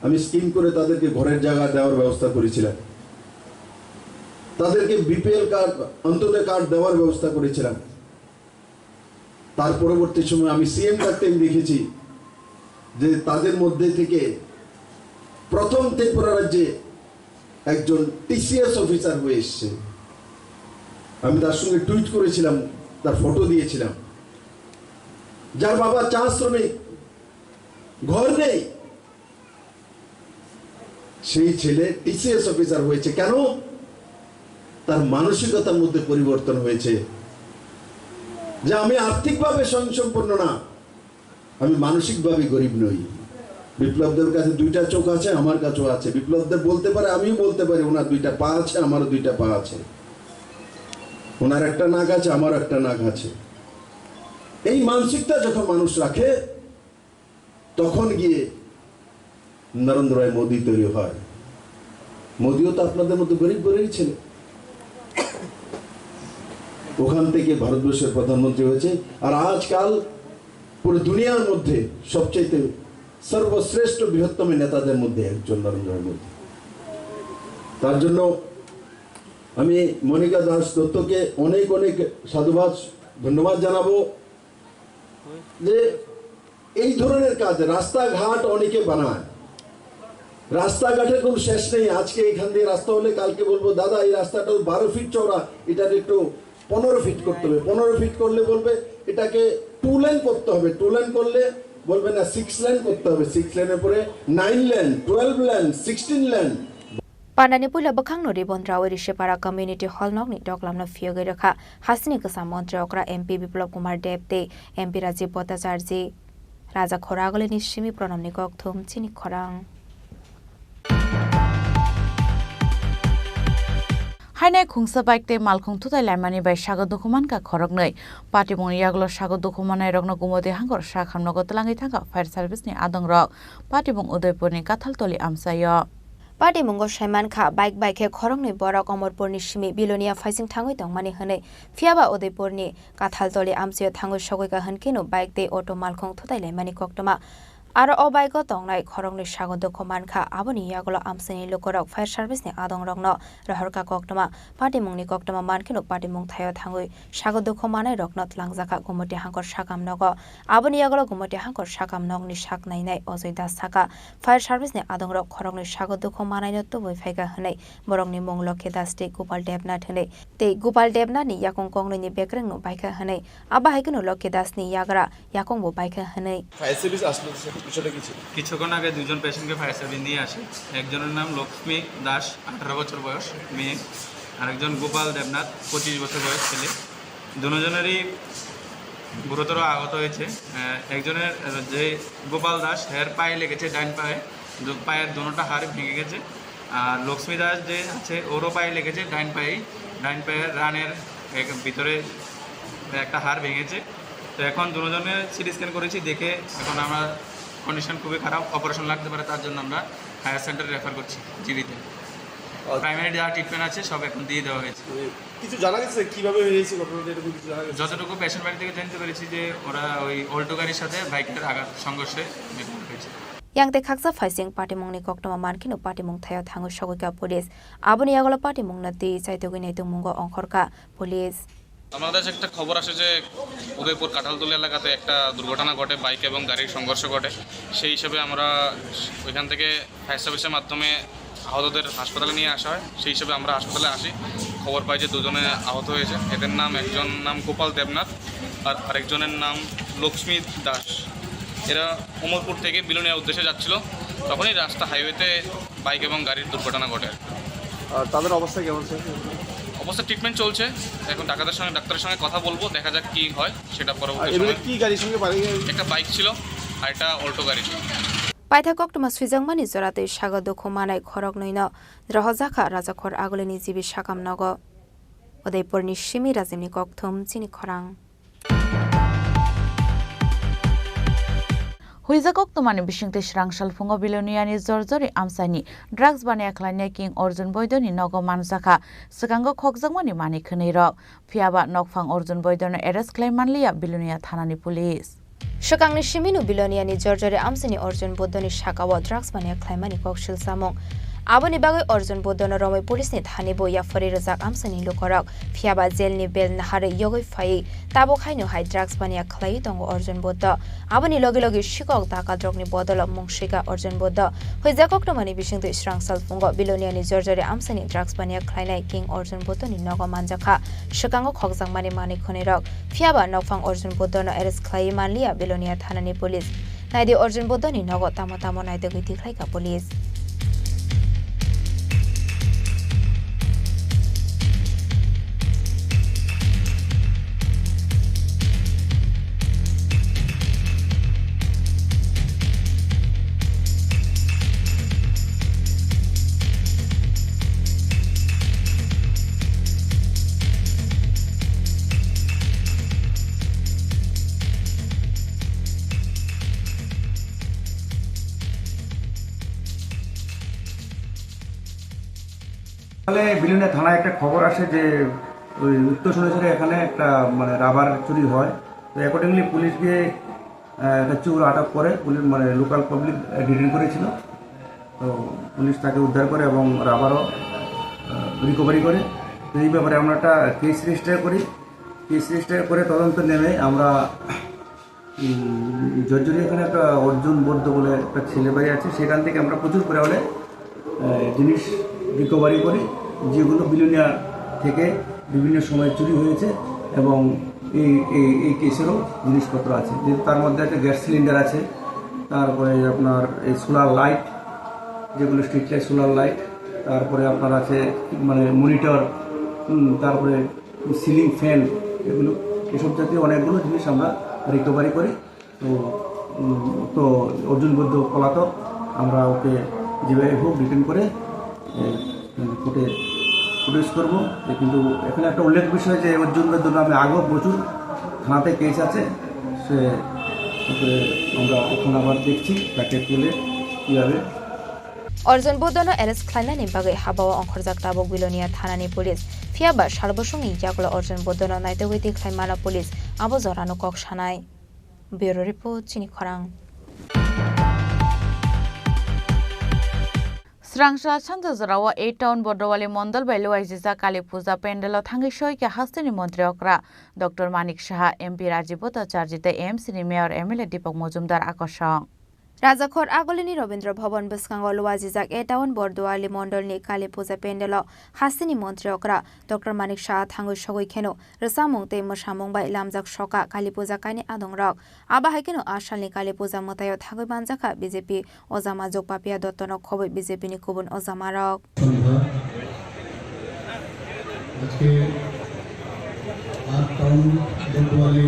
আমি স্কিম করে তাদেরকে ঘরের জায়গা দেওয়ার ব্যবস্থা করেছিলাম তাদেরকে বিপিএল কার্ড অন্তোদয় কার্ড দেওয়ার ব্যবস্থা করেছিলাম তার পরবর্তী সময় আমি সিএম থাকতে দেখেছি যে তাদের মধ্যে থেকে প্রথম ত্রিপুরা রাজ্যে একজন টিসিএস অফিসার হয়ে এসেছে আমি তার সঙ্গে টুইট করেছিলাম তার ফটো দিয়েছিলাম যার বাবা চা শ্রমিক ঘর নেই সেই ছেলে টিসিএস অফিসার হয়েছে কেন তার মানসিকতার মধ্যে পরিবর্তন হয়েছে যে আমি আর্থিকভাবে স্বয়ংসম্পূর্ণ না আমি মানসিকভাবে গরিব নই বিপ্লবদের কাছে দুইটা চোখ আছে আমার কাছেও আছে বিপ্লবদের বলতে পারে আমিও বলতে পারি ওনার দুইটা পা আছে আমারও দুইটা পা আছে ওনার একটা নাক আছে আমার একটা নাক আছে এই মানসিকতা যখন মানুষ রাখে তখন গিয়ে নরেন্দ্র মোদী তৈরি হয় মোদীও তো আপনাদের মতো গরিব গরিব ছিল ওখান থেকে ভারতবর্ষের প্রধানমন্ত্রী হয়েছে আর আজকাল পুরো দুনিয়ার মধ্যে সবচেয়ে সর্বশ্রেষ্ঠ বৃহত্তম নেতাদের মধ্যে একজন নরেন্দ্র মোদী তার জন্য আমি মনিকা দাস দত্তকে অনেক অনেক সাধুবাদ ধন্যবাদ জানাবো যে এই ধরনের কাজ রাস্তাঘাট অনেকে বানায় রাস্তাঘাটের কোনো শেষ নেই আজকে এখান দিয়ে রাস্তা হলে কালকে বলবো দাদা এই রাস্তাটা 12 ফিট চওড়া এটার একটু 15 ফিট করতে হবে 15 ফিট করলে বলবে এটাকে 2 লেন করতে হবে 2 লেন করলে বলবে না 6 লেন করতে হবে 6 লেনের পরে 9 lane 12 lane 16 lane
Pandani Pula Bakang no Ribon Rawi Rishipara Community Hall Nokni Doglam no Fiogai Rika Hasini Kasa Mantri Okra MP Biplab Kumar Dev te MP Rajiv Bhattacharya Raja Khoragole ni Shimi Pranamni Kokthum Chini Khorang Hainai Khungsa Baikte Malkhung Tutai Lamani by Shago Dokuman ka Khorognai Party Moni Yaglo Shago Dokumanai Rogno Gumode Hangor Shakham Nogotalangi Thanga Fire Service ni Adong Rok Party Mong Udaipur ni Kathal Toli Amsayo Party Mungo Shaiman Kha Bike Bike Khorongni Borak Omorpur ni Shimi Bilonia Faising Thangoi Tongmani Hane Fiaba Udaipur ni Kathal Toli Amsayo Thangoi Shogoi ka Hankino Bike de Auto Malkhung Tutai Lamani Koktoma Aro Obaiko Tongnai Khorongni Shago Dokuman Kha Aboni Yagolo Amsani Lokorok Fire Service ni Adong Rogno Rahorka Koktoma Party Mungni Koktoma Mankino Party Mung Thayo Thangoi Shago Dokumanai Rognot Langjaka Gumoti Hangor Shakam Nogo Aboni Yagolo Gumoti Hangor Shakam Nogni Shak Nainai Ozoi Das Saka Fire Service ni Adong Rok Khorongni Shago Dokumanai no to Boifaiga Hanai Borongni Mung Lokhe Das te Gopal Devnath Hanai te Gopal Devnath ni Yakong Kongni ni Bekreng no Baika Hanai Aba Haikino Lokhe Das ni Yagra Yakong Bo Baika Hanai
Fire Service আসলো কিছুক্ষণ আগে দুজন পেশেন্টকে fire service নিয়ে আসে একজনের নাম লক্ষ্মী দাস 18 বছর বয়স মেয়ে আরেকজন গোপাল দেবনাথ 25 বছর বয়স ছেলে দুজনেরই গুরুতর আহত হয়েছে একজনের যে গোপাল দাস এর পায়ে লেগেছে ডান পায়ে পায়ের দুটোটা হাড় ভেঙে গেছে আর লক্ষ্মী দাস যে আছে ওরও পায়ে লেগেছে ডান পায়ের রানের ভিতরে একটা হাড় ভেঙেছে তো এখন দুজনের সিটি স্ক্যান করেছি দেখে এখন আমরা কন্ডিশন খুবই খারাপ, অপারেশন লাগতে পারে, তার জন্য আমরা হায়ার সেন্টারে রেফার করছি জিবিতে। প্রাইমারি যা ট্রিটমেন্ট আছে সব এখন দিয়ে দেওয়া হয়েছে।
কিছু জানা গেছে কিভাবে হয়েছে ঘটনাটা, এরকম কিছু জানা গেছে?
যতটুকু পেশেন্ট বাড়ি থেকে জানতে পেরেছি যে ওরা ওই অল্টো গাড়ির সাথে বাইকের আঘাত সংঘর্ষে মৃত্যু হয়েছে।
Yang te khaksa faising party mong ni koktoma markino party mong thayo thangu shogika police aboni yagala party mong na ti chaitogui nei tung mungo onkhorka police
আমাদের কাছে একটা খবর আসে যে উদয়পুর কাঁঠালতলী এলাকাতে একটা দুর্ঘটনা ঘটে, বাইক এবং গাড়ির সংঘর্ষ ঘটে। সেই হিসেবে আমরা ওইখান থেকে ফায়ার সার্ভিসের মাধ্যমে আহতদের হাসপাতালে নিয়ে আসা হয়। সেই হিসেবে আমরা হাসপাতালে আসি, খবর পাই যে দুজনে আহত হয়েছে। এদের নাম, একজন নাম গোপাল দেবনাথ আর আরেকজনের নাম লক্ষ্মী দাস। এরা অমরপুর থেকে বিলোনিয়া উদ্দেশ্যে যাচ্ছিল, তখনই রাস্তা হাইওয়েতে বাইক এবং গাড়ির দুর্ঘটনা ঘটে।
আর তাদের অবস্থা কেমন?
অবস্থা ট্রিটমেন্ট চলছে, এখন ডাক্তারের সঙ্গে কথা বলবো, দেখা যাক কি হয় সেটা পরবর্তী সময়।
কি গাড়ির সঙ্গে
একটা বাইক ছিল আর একটা অল্টো গাড়ি ছিল।
পাইথা কক্টমা সুইজাংমানি জরাতে সাগর দুঃখ মানায় খরক নইন রহজাখা রাজাখর আগলেনি জিবি সাকাম নগ উদয়পুরনি সিমি রাজিমনি ককথুম চিনি খরাং
Huizakok tumani bisingte srangsal fungo biloniani zorjori amsani drugs bani akhlanya king Orjun Boydoni nogo manjaka sikango khokjakmani mani khneirok phiaba nokfang Orjun Boydoni arrest claim manliya bilonia thanani police
Shakangni Shiminu biloniani jorjori amsani Orjun Boydoni shakawa drugs bani akhlaimani kokshil samong Aboni bagai Orjun Boydoni romai police ni thani boya fori razak amsani lokorok phiaba jail ni bel nahare yogoi phai tabo khaino hai drugs bani akhlai tongo Orjun Boydo Aboni logi logi shikok daka drogni bodol mungshika Orjun Boydo Huizakok tomani bisingte srangsal fungo biloniani jorjori amsani drugs bani akhlainai king Orjun Boydoni nogo manjaka shikango khokjangmani mani khonirok phiaba nokfang Orjun Boydoni arrest khlai manliya bilonia thanani police naidi Orjun Boydoni nogo tamo tamo naide giti khlaika police
Belonia থানায় একটা খবর আসে যে ওই উত্তর সোনাঝুরে এখানে একটা মানে রাবার চুরি হয়। তো অ্যাকর্ডিংলি পুলিশ গিয়ে একটা চোর আটক করে, পুলিশ মানে লোকাল পাবলিক ডিটেইন করেছিল। তো পুলিশ তাকে উদ্ধার করে এবং রাবারও রিকভারি করে। তো এই ব্যাপারে আমরা একটা কেস রেজিস্টার করি। কেস রেজিস্টার করে তদন্ত নেমে আমরা জর্জরি এখানে একটা অর্জুন বৌদ্ধ বলে একটা ছেলে বাড়ি আছে, সেখান থেকে আমরা প্রচুর পরিমাণে জিনিস রিকভারি করি, যেগুলো বিলোনিয়া থেকে বিভিন্ন সময় চুরি হয়েছে এবং এই কেসেরও জিনিসপত্র আছে। যেহেতু তার মধ্যে একটা গ্যাস সিলিন্ডার আছে, তারপরে আপনার এই সোলার লাইট, যেগুলো স্ট্রিট লাইট সোলার লাইট, তারপরে আপনার আছে মানে মনিটর, তারপরে সিলিং ফ্যান, এগুলো এসব জাতীয় অনেকগুলো জিনিস আমরা রিকভারি করি। তো অর্জুন বৌদ্ধ পলাতক, আমরা ওকে যেভাবে হোক রিটার্ন করে কোর্টে প্রডিউস করবো। কিন্তু এখানে একটা উল্লেখ বিষয় যে অর্জুন বৌদ্ধ নামে আগেও প্রচুর থানাতে কেস আছে, সে আমরা এখন আবার দেখছি তাকে তুলে কীভাবে
Orjun Boydoni arrest khlainani bagai habawa onkhorjak tabok bilonia thanani police phiaba sarbosongi yakula Orjun Boydoni naitogui ti khlaimana police abo jorano kok sanai bureau report chini khorang
Srangsal Chandrazarawa 8 Town Bordowali Mondal by Loajiza Kali Puja Pendelo Thangishoy ke Hastini Montri Okra Dr. Manik Shaha MP Rajiv Bhattacharjite AMC ni Mayor MLA Deepak Mojumdar Akoshong Rajakhor Agolini Robindra Bhavan Biskango Loajizak 8 Town Bordowali Mondal ni Kali Puja Pendelo Hastini Montri Okra Dr. Manik Shaha Thangishoy Kheno Resamung te Mosamung by Lamjak Shoka Kali Puja Kaini Adongrok Aba Haikeno Ashalni Kali Puja Motayo Thagoi Banjaka BJP Ozama Jokpapia Dottono Khoboi BJP ni Kubun Ozamarok
আজকে 8 town বর্ডওয়ালি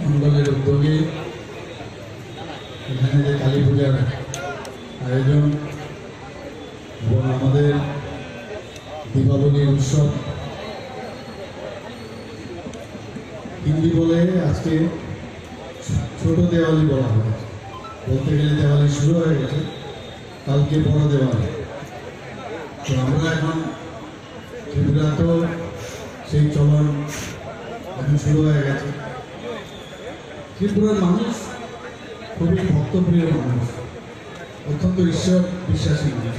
মন্ডলের উদ্যোগে এখানে যে কালী পূজার আয়োজন এবং আমাদের দীপাবলি উৎসব হিন্দি বলে আজকে ছোট দেওয়ালি বলা হয়। বলতে গেলে দেওয়ালি শুরু হয়ে গেছে, কালকে বড় দেওয়ালি। তো আমরা এখন ত্রিপুরা তো সেই চলন এখন শুরু হয়ে গেছে। ত্রিপুরার মানুষ খুবই ভক্তপ্রিয় মানুষ, অত্যন্ত ঈশ্বর বিশ্বাসী মানুষ।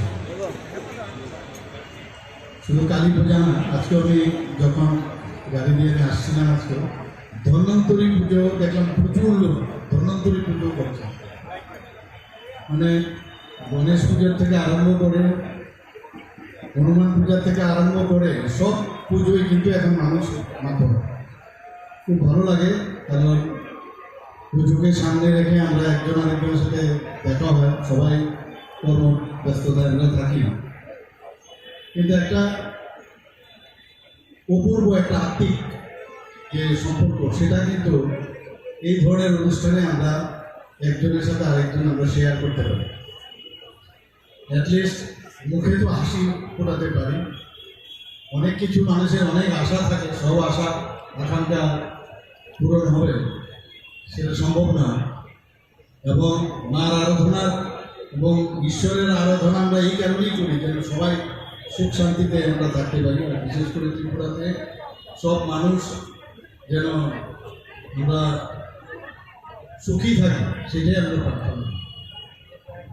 শুধু কালী পূজা না, আজকে আমি যখন গাড়ি দিয়ে আসছিলাম, আজকে ধন্বন্তরী পুজো দেখলাম, প্রচুর লোক ধন্বন্তরী পুজো করছে। মানে গণেশ পুজোর থেকে আরম্ভ করে, হনুমান পূজা থেকে আরম্ভ করে সব পুজোই কিন্তু এখন মানুষ মাত্র। খুব ভালো লাগে, কারণ পুজোকে সামনে রেখে আমরা একজন আরেকজনের সাথে দেখা হয়, সবাই কর্ম ব্যস্ততায় আমরা থাকি, কিন্তু একটা অপূর্ব একটা আত্মিক যে সম্পর্ক, সেটা কিন্তু এই ধরনের অনুষ্ঠানে আমরা একজনের সাথে আরেকজন আমরা শেয়ার করতে পারি। অ্যাটলিস্ট মুখে তো হাসি ফোটাতে পারি। অনেক কিছু মানুষের অনেক আশা থাকে, সব আশা আকাঙ্ক্ষা পূরণ হবে সেটা সম্ভব না। এবং মার আরাধনা এবং ঈশ্বরের আরাধনা আমরা এই কারণেই করি যেন সবাই সুখ শান্তিতে আমরা থাকতে পারি। আর বিশেষ করে ত্রিপুরাতে সব মানুষ যেন আমরা সুখী থাকি, সেটাই আমরা প্রার্থনা।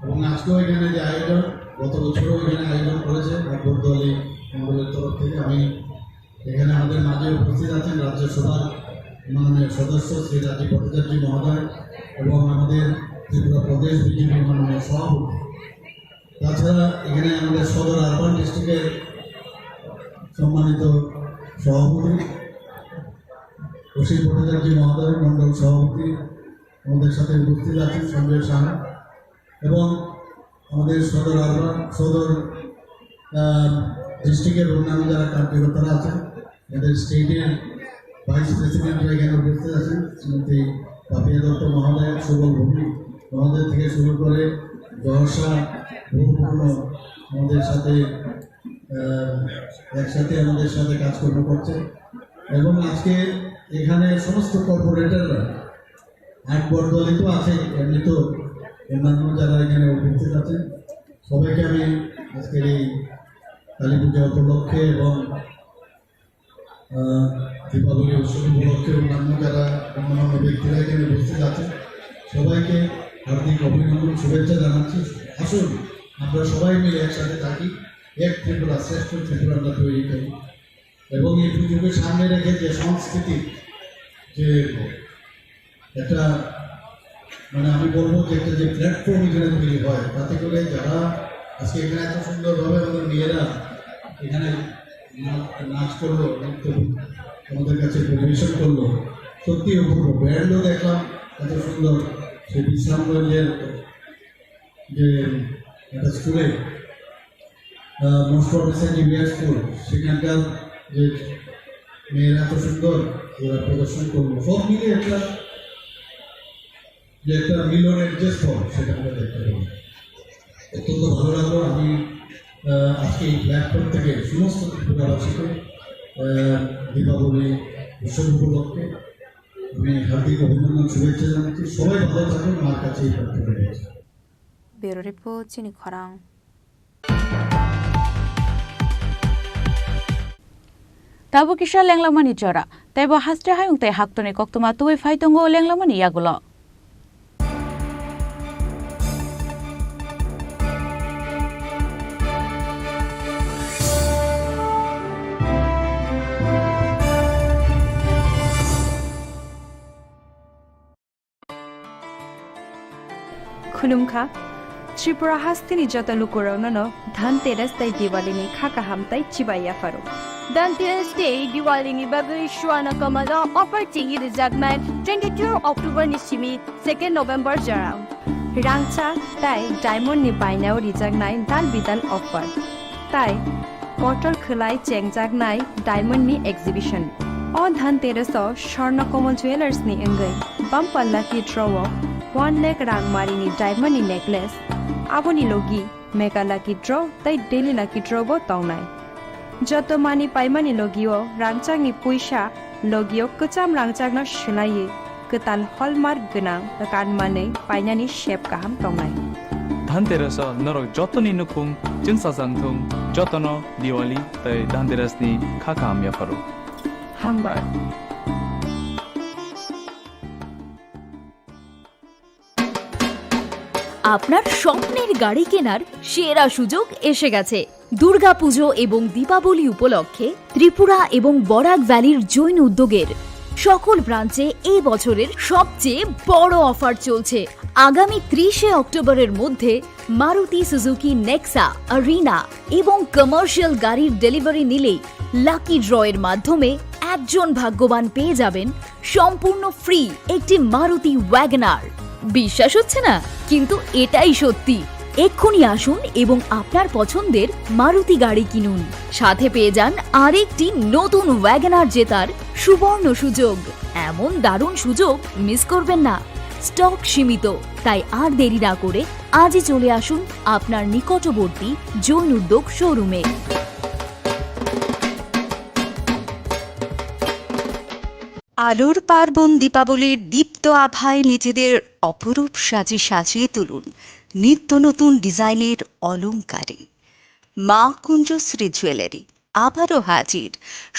এবং আজকেও এখানে যে আয়োজন, গত বছরও এখানে আয়োজন করেছে বর্দোয়ালি মন্ডলের তরফ থেকে। আমি এখানে আমাদের মাঝে উপস্থিত আছেন রাজ্যসভার মাননীয় সদস্য শ্রী রাজীব ভট্টাচার্য মহোদয় এবং আমাদের ত্রিপুরা প্রদেশ বিজেপির মাননীয় সভাপতি। তাছাড়া এখানে আমাদের সদর আরবান ডিস্ট্রিক্টের সম্মানিত সভাপতি অসীম ভট্টাচার্য মহোদয়, মণ্ডল সভাপতি আমাদের সাথে উপস্থিত আছেন সঞ্জয় সাহা, এবং আমাদের সদর ডিস্ট্রিক্টের অন্যান্য যারা কার্যকর্তারা আছেন, এদের স্টেটের ভাইস প্রেসিডেন্টরা এখানে উপস্থিত আছেন, শ্রীমতী পাপিয়া দত্ত মহোদয়, সুবল ভূমি মহোদয় থেকে শুরু করে জহসা বহুপূর্ণ আমাদের সাথে একসাথে আমাদের সাথে কাজকর্ম করছে। এবং আজকে এখানে সমস্ত কর্পোরেটররা এক বর্দোয়ালি তো আছে, এমনি তো অন্যান্য যারা এখানে উপস্থিত আছেন, সবাইকে আমি আজকের এই কালী পূজা উপলক্ষে এবং দীপাবলি উৎসব উপলক্ষে অন্যান্য যারা অন্যান্য ব্যক্তিরা এখানে উপস্থিত আছেন, সবাইকে হার্দিক অভিনন্দন, শুভেচ্ছা জানাচ্ছি। আসুন আমরা সবাই মিলে একসাথে থাকি, এক ত্রিপুরা, শ্রেষ্ঠ ত্রিপুরা আমরা তৈরি করি। এবং এই পুজোকে সামনে রেখে যে সংস্কৃতি, যে একটা মানে আমি বলবো যে একটা যে প্ল্যাটফর্ম এখানে তৈরি হয়, তাতে করে যারা আজকে এখানে এত সুন্দরভাবে আমাদের মেয়েরা এখানে নাচ করলো, নৃত্য আমাদের কাছে পরিবেশন করলো, সত্যি অপূর্ব। ব্যান্ডও দেখলাম এত সুন্দর। সেই বিশ্রামগঞ্জের যে একটা স্কুলে মোস্ট অফিসার জিবিআর স্কুল, সেখানকার যে মেয়েরা এত সুন্দর ওরা প্রদর্শন করলো, সব মিলে একটা যে একটা মিলনের যে স্থল, সেটা আমরা দেখতে পাবো। অত্যন্ত ভালো লাগলো। আমি আজকে এই প্ল্যাটফর্ম থেকে সমস্ত ত্রিপুরাবাসীকে দীপাবলি উৎসব উপলক্ষে আমি হার্দিক অভিনন্দন, শুভেচ্ছা জানাচ্ছি। সবাই ভালো থাকুন, আমার কাছে এই প্রার্থনা রয়েছে।
ব্যুরো রিপোর্ট চিনি খরাং।
Tabu kisah lenglamani jora, tebo hastre hayung te haktone koktuma tuwe faitongo lenglamani yagulo.
खुलुमखा Tripura हास्तिनि जता लुकुराउनो धनतेरस ताई दिवालीनि खाका हामताई चिबाया फारो
धनतेरस Day दिवालीनि बागै सुवाना कमला अफर चिंगी रिजागमेन्ट 22 अक्टोबर निसिमी 2 नोभेम्बर जरां
रांचा ताई डायमंड नि बायनाव रिजागनाय दाल बिदाल अफर ताई कटल खलाय चेंगजागनाय डायमंड नि एक्जिबिशन अ धनतेरस स्वर्ण कमल ज्वेलर्स नि अंगै बमपल्ला की ड्रॉ 1 लाख रांगमारिनि डायमंड नि नेकलेस आबोनि लोगी मेगा लाकी ड्रॉ ताई डेली लाकी ड्रॉ बो तावनाय जत मानि पाइमानि लोगियो रांचांनि पुइसा लोगियो कचाम रांचांनो शिलाये गोताल हलमार्क गोनां गानमानै बायनानै शेप गाहाम दंनाय
धनतेरस नरक जतनी नुकुम जों साजांथों जतन दिवाली तै धनतेरसनि खाका आमिया फारो
हामबाय
আপনার স্বপ্নের গাড়ি কেনার সেরা সুযোগ এসে গেছে দুর্গাপুজো এবং দীপাবলি উপলক্ষে ত্রিপুরা এবং বরাক ভ্যালির জৈন উদ্যোগের সকল ব্রাঞ্চে এই বছরের সবচেয়ে বড় অফার চলছে আগামী 30 অক্টোবরের মধ্যে মারুতি সুজুকি নেক্সা আরিনা এবং কমার্শিয়াল গাড়ির ডেলিভারি নিলেই লাকি ড্রয়ের মাধ্যমে একজন ভাগ্যবান পেয়ে যাবেন সম্পূর্ণ ফ্রি একটি মারুতি ওয়াগনার বিশ্বাস হচ্ছে না কিন্তু এটাই সত্যি এক্ষুনি আসুন এবং আপনার পছন্দের মারুতি গাড়ি কিনুন সাথে পেয়ে যান আরেকটি নতুন ওয়াগনার জেতার সুবর্ণ সুযোগ এমন দারুণ সুযোগ মিস করবেন না স্টক সীমিত তাই আর দেরি না করে আজই চলে আসুন আপনার নিকটবর্তী জৈন উদ্যোগ শোরুমে
আলোর পার্বণ দীপাবলির দীপ্ত আভায় নিজেদের অপরূপ সাজিয়ে তুলুন নিত্য নতুন ডিজাইনের অলংকারে মা কুঞ্জশ্রী জুয়েলারি আবারও হাজির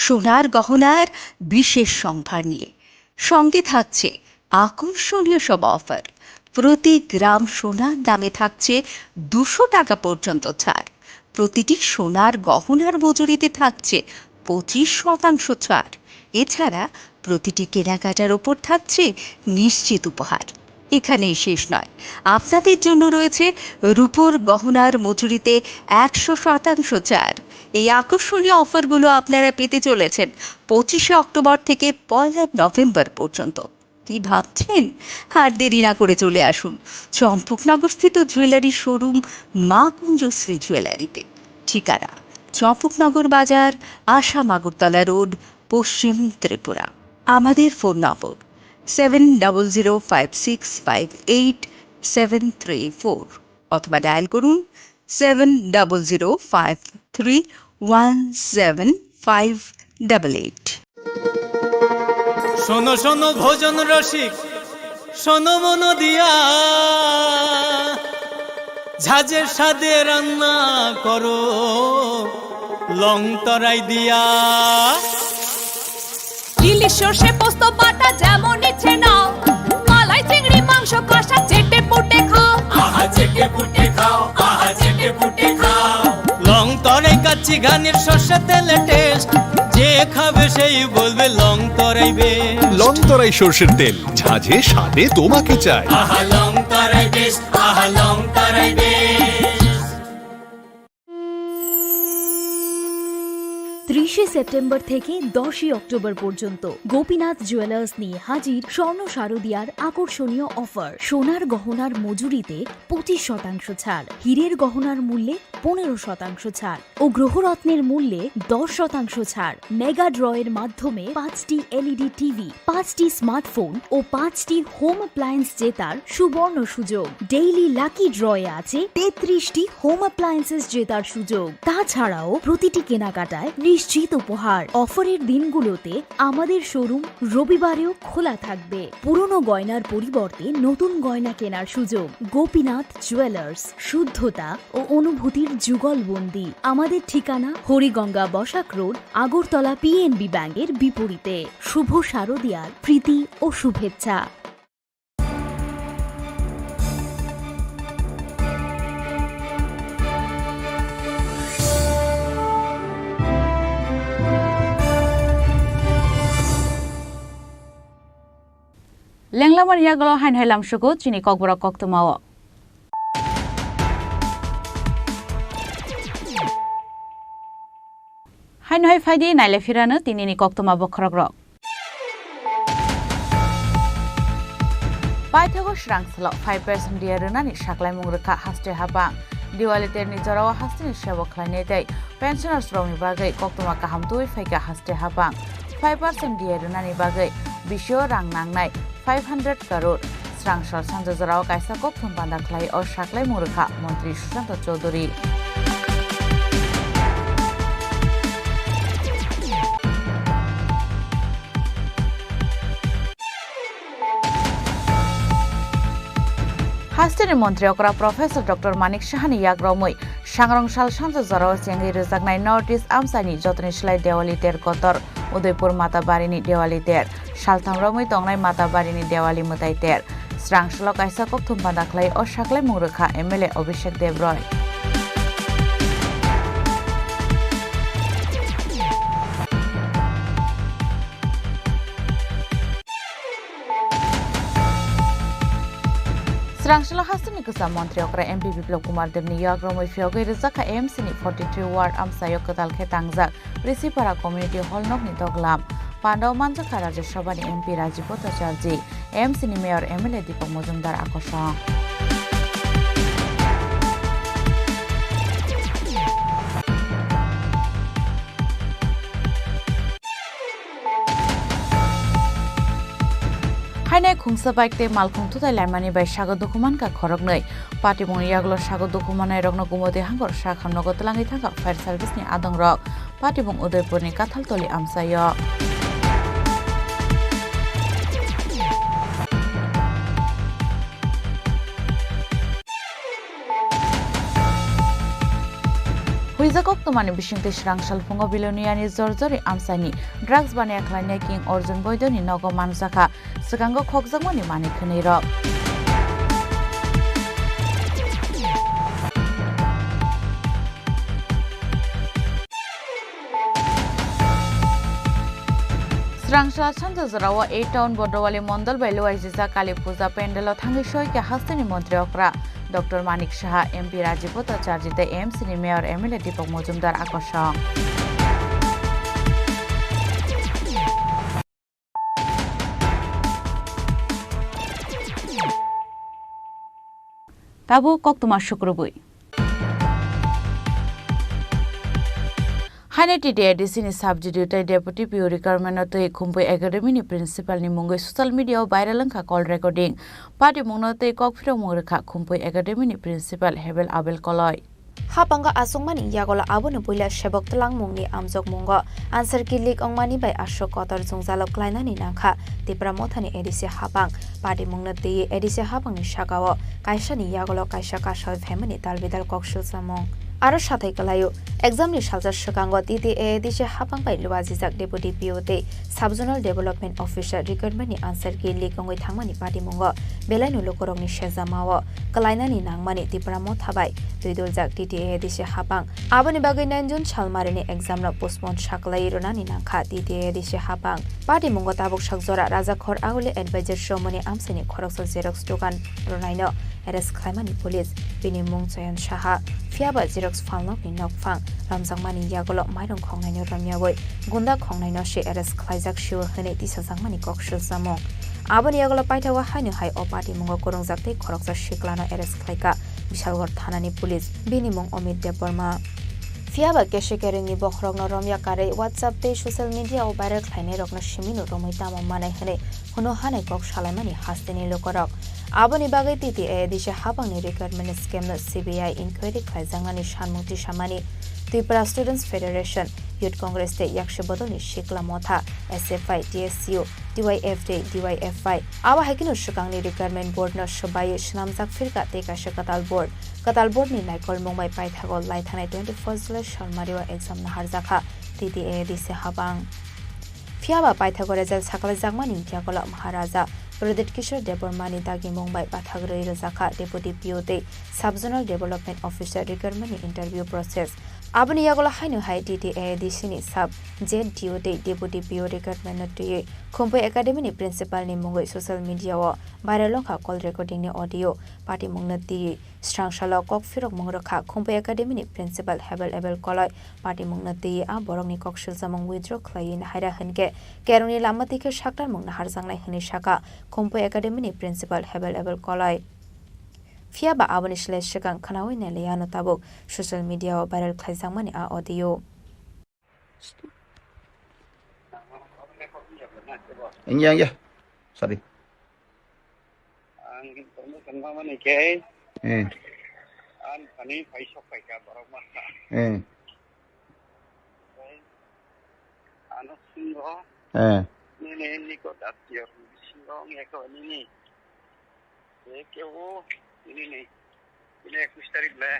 সোনার গহনার বিশেষ সম্ভার নিয়ে সঙ্গে থাকছে আকর্ষণীয় সব অফার প্রতি গ্রাম সোনার দামে থাকছে 200 টাকা পর্যন্ত ছাড় প্রতিটি সোনার গহনার মজুরিতে থাকছে 25% ছাড় এছাড়া প্রতিটি কেনাকাটার ওপর থাকছে নিশ্চিত উপহার এখানেই শেষ নয় আপনাদের জন্য রয়েছে রূপোর গহনার মজুরিতে 100% ছাড় এই আকর্ষণীয় অফারগুলো আপনারা পেতে চলেছেন 25 অক্টোবর থেকে 1 নভেম্বর পর্যন্ত কি ভাবছেন আর দেরি না করে চলে আসুন চম্পকনগরস্থিত জুয়েলারি শোরুম মা কুঞ্জশ্রী জুয়েলারিতে ঠিকানা চম্পকনগর বাজার আসাম আগরতলা রোড পশ্চিম ত্রিপুরা আমাদের ফোন নম্বর 7005658734 অথবা ডায়াল করুন 7005317588
শোনো শোনো ভোজন রসিক শোনো মন দিয়া ঝাঁঝের স্বাদে রান্না করো লং তরাই দিয়া
ইলিশ সর্ষে পোস্ত বাটা যেমন ইচ্ছে নাও মালাই চিংড়ি মাংস কষা চেটে পুটে খাও
আহা চেটে পুটে খাও আহা চেটে পুটে খাও লং তরাই কাচ্চি ঘানির সর্ষে তেলে টেস্ট যে খাবে সেই বলবে লং তরাই বেশ
লং তরাই সর্ষের তেল ঝাঁঝে স্বাদে তোমাকে চাই
আহা লং তরাই বেশ আহা লং তরাই বেশ
30 সেপ্টেম্বর থেকে 10 অক্টোবর পর্যন্ত গোপীনাথ জুয়েলার্স নিয়ে হাজির স্বর্ণ শারদিয়ার আকর্ষণীয় অফার সোনার গহনার মজুরিতে 25% ছাড় হীরের গহনার মূল্যে 15% ছাড় ও গ্রহরত্নের মূল্যে 10% ছাড় মেগা ড্রয়ের মাধ্যমে 5টি এলইডি টিভি 5টি স্মার্টফোন ও 5টি হোম অ্যাপ্লায়েন্স জেতার সুবর্ণ সুযোগ ডেইলি লাকি ড্রয়ে আছে 33টি হোম অ্যাপ্লায়েন্সেস জেতার সুযোগ তাছাড়াও প্রতিটি কেনাকাটায় নিশ্চিত উপহার অফারের দিনগুলোতে আমাদের শোরুম রবিবারেও খোলা থাকবে পুরনো গয়নার পরিবর্তে নতুন গয়না কেনার সুযোগ গোপীনাথ জুয়েলার্স শুদ্ধতা ও অনুভূতির যুগলবন্দি আমাদের ঠিকানা হরিগঙ্গা বসাক রোড আগরতলা পিএনবি ব্যাংকের বিপরীতে শুভ শারদিয়ার প্রীতি ও শুভেচ্ছা
লেংলামার ইয়াগল হাইন হাইলাম সুগো চিনি ককবরা কক্তমাও হাইন হাই ফাইদি নাইলে ফিরানো তিনিনি কক্তমা বখরগ্রক পাইথাগো শ্রাংসল 5% ডিয়ারনানি সাকলাই মুংরকা হাস্তে হাবা দিওয়ালিতে নিজরাও হাস্তিনি সেবক খাইনেতাই পেনশনার্স রংনি বাগৈ কক্তমা কাহামতুই ফাইকা হাস্তে হাবা 5% ডিয়ারনানি বাগৈ বিশো রাং নাংনাই 500 crore স্রাংসল সানজরাও কাইসা কক্তম বান্দা খাই ও সাকলাই মুংরকা মন্ত্রী সুশান্ত চৌধুরী हास्टेनि मन्त्री अकरा प्रोफेसर डक्टर मानिक साहानि याग्रमै सांग्रं साल सानजा जराव जेंगै रोजागनाय नर्थ इस्ट आमसानि जतनि सिलाय देवाली तेर कतर उदयपुर माताबारिनि देवाली तेर सालथाम रमै तंनाय माताबारिनि देवाली मोताय तेर स्रांसल कायसा कक्थुम बादाख्लाय अ साख्लाय मुंरोखा एमएलए अभिषेक देबरय स्रांसल हास्टेनि गोसा मन्त्री अकरा एमपी बिप्लब कुमार देवनि याग्रमै फियागै रोजाखा एमसीनि 43 वार्ड आमसायो कतालखे तांजाक रिसिपारा कम्युनिटी हल नगनि दगलाम पांडाव मानजाखा राज्यसभानि एमपी राजीव भट्टाचार्य एमसीनि मेयर एमएलए दीपक मजुमदार आकर्षण हाइनाय खुंसा बाइकते मालखुं थुथाय लाइमानि बाय सागो दुखुमान का खरगनै पार्टी मुंनि यागलो सागो दुखुमानाय रगनो गुमोदे हांगर साखाम नगो तलांगै थांगा फायर सार्भिसनि आदं रग पार्टी मुं उदयपुरनि काथालतलि आमसायो हुइजाकक तमानि बिसिंते स्रांसाल फुंगो बिलोनियानि जरजरि आमसानि ड्राग्स बानाया खालायनाय किं अर्जुन बयदनि नगो मानजाखा सिगांगो खगजागमनि मानि खनै रग स्रांसाल सानजा जरावा 8 टाउन बडवाली मंडल बाय लुवाइजिजा काली पूजा पेंडेल थांगै सयके हास्टेनि मन्त्री अकरा डॉक्टर मानिक साहा एमपी राजीव भट्टाचार्य एमसीनि मेयर एमएलए दीपक मजुमदार आकर्षण ताबु कक्तमा शुक्रबुई हाइनेटी डेडिसिनि साबजुडिउटाय डेपुटी पिओ रिक्वायरमेन्ट खुम्पै एकाडेमीनि प्रिन्सिपालनि मुंगै ससियेल मिडियायाव भाइरल अंखा कल रेकर्डिं पार्टी मुंगनतै ककफिराव मुंगरेखा खुम्पै एकाडेमीनि प्रिन्सिपाल हेबेल आबेल कलय
हापांगा आसंमानि यागला आबोनो पुइला सेबक तलां मुंगनि आमजक मुंग आनसार कि लिग अंगमानि बाय आशोक कतर जुंजालक क्लाइनानि नांखा तिप्रा मथानि एडिसे हापां पार्टी मुंगनो दै एडिसे हापांनि सागाव कायसानि यागला कायसा कासय फेमनि तालबिदाल कक्सुल सामं आरो साथै कलायो एग्जामनि सालजा सगांग टीटीए एडिसे हापां बाय लुवाजिजाक डेपुटी पिओते सब जोनल डेभलपमेन्ट अफिसार रिक्रुटमेन्टनि आनसार कि लिग अंगै थांमानि पार्टी मुंग बेलायनो लोकरंनि सेजामाव कलाइनानि नांमानि तिप्रा मथाबाय दुइदलजाक टीटीए एडिसे हापां आबोनि बागै 9 जुन सालमारिनि एग्जामनो पोस्टपोन साकलाय रोनानि नांखा टीटीए एडिसे हापां पार्टी मुंग ताबुक सकजरा राजाखर आगले एडभाइजर शोमनि आमसेनि खरकस जेरक्स दुकान रोनायनो एरेस्ट खालामनि पुलिस बिनि मुं चयन साहा फियाबा जेरक्स फालनकनि नकफां रामजांमानि यागल माइरं खंनायनो रमियावै गुन्दा खंनायनो से एरेस्ट खालायजाक शिव हनै तिसाजांमानि कक्सुल जामं आबोनि यागल पाइथावा हायनो हाय अ पार्टी मुंग करंजाकतै खरकसा शिक्लानो एरेस्ट खालायका विशालगढ़ थानानि पुलिस बिनि मुं अमित देव बर्मा फियाबा केशे केरेंनि बखरगनो रमिया कारै व्हाट्सएप ते सोशल मीडिया ओ भाइरल खालायनाय रगनो शिमिनो रमै तामम मानाय हनै हुनो हानाय कक सालायमानि हास्तेनि लोकरक आबोनि बागै टीटीए एडिसे हापांनि रिक्रुटमेन्ट स्केमनो सीबीआई इनक्वायरि खालायजांनानि सानमुक्ति सामानि Tripura students Federation youth Congress ते याक्ष बदलनि शिक्ला मथा एसएफआई टीएसयू डीवाईएफ ते डीवाईएफआई आवा हाइकिनो सुकांनि रिक्रुटमेन्ट बोर्डनो सबायै सुनामजाक फिरका ते काशा कताल बोर्डनि नायकल मुंबाई पाइथागो लाइथानाय 21 जुलाई सालमारिवा एग्जाम नाहारजाखा टीटीए एडिसे हापां फियाबा पाइथागो रेजाल्ट साकलायजांमानि यागला महाराजा प्रदीप किशोर देबबर्मानि दागि मुंबाई बाथाग्रै रोजाखा डेपुटी पिओते सब जोनल डेभलपमेन्ट अफिसार रिक्रुटमेन्टनि इन्टारभिउ प्रोसेस आबोनि यागला हायनो हाय टीटीए एडिसिनि सब जेड डिओते डेपुटी पिओ रिक्रुटमेन्ट दै खुम्पै एकाडेमीनि प्रिन्सिपालनि मुंगै ससियल मिडियाव भाइरल अंखा कल रेकर्डिंनि अडियो पार्टी मुंगनो दै स्रांसाल ककफिरक मुंगरखा खुम्पै एकाडेमीनि प्रिन्सिपाल हेबेल एबेल कलय पार्टी मुंगनो दै आ बरंनि कक्सुल जामं विथड्र खालायिन हायरा हनके केरंनि लामातिखे साक्लार मुंगनो हारजांनाय हनै साका खुम्पै एकाडेमीनि प्रिन्सिपाल हेबेल एबेल कलय फियाबा आबोनि सिलाय सिगां खोनावै नेलेयानो Tabuk social मिडियाव viral खालायजांमानि uh audio
Iya, sorry.
Ang pertama ni kay. An kani paisok kay ka barang masa. Ano singo? Ni ko datyo singo ngeko ni. Ke wo ini 21 tarik le.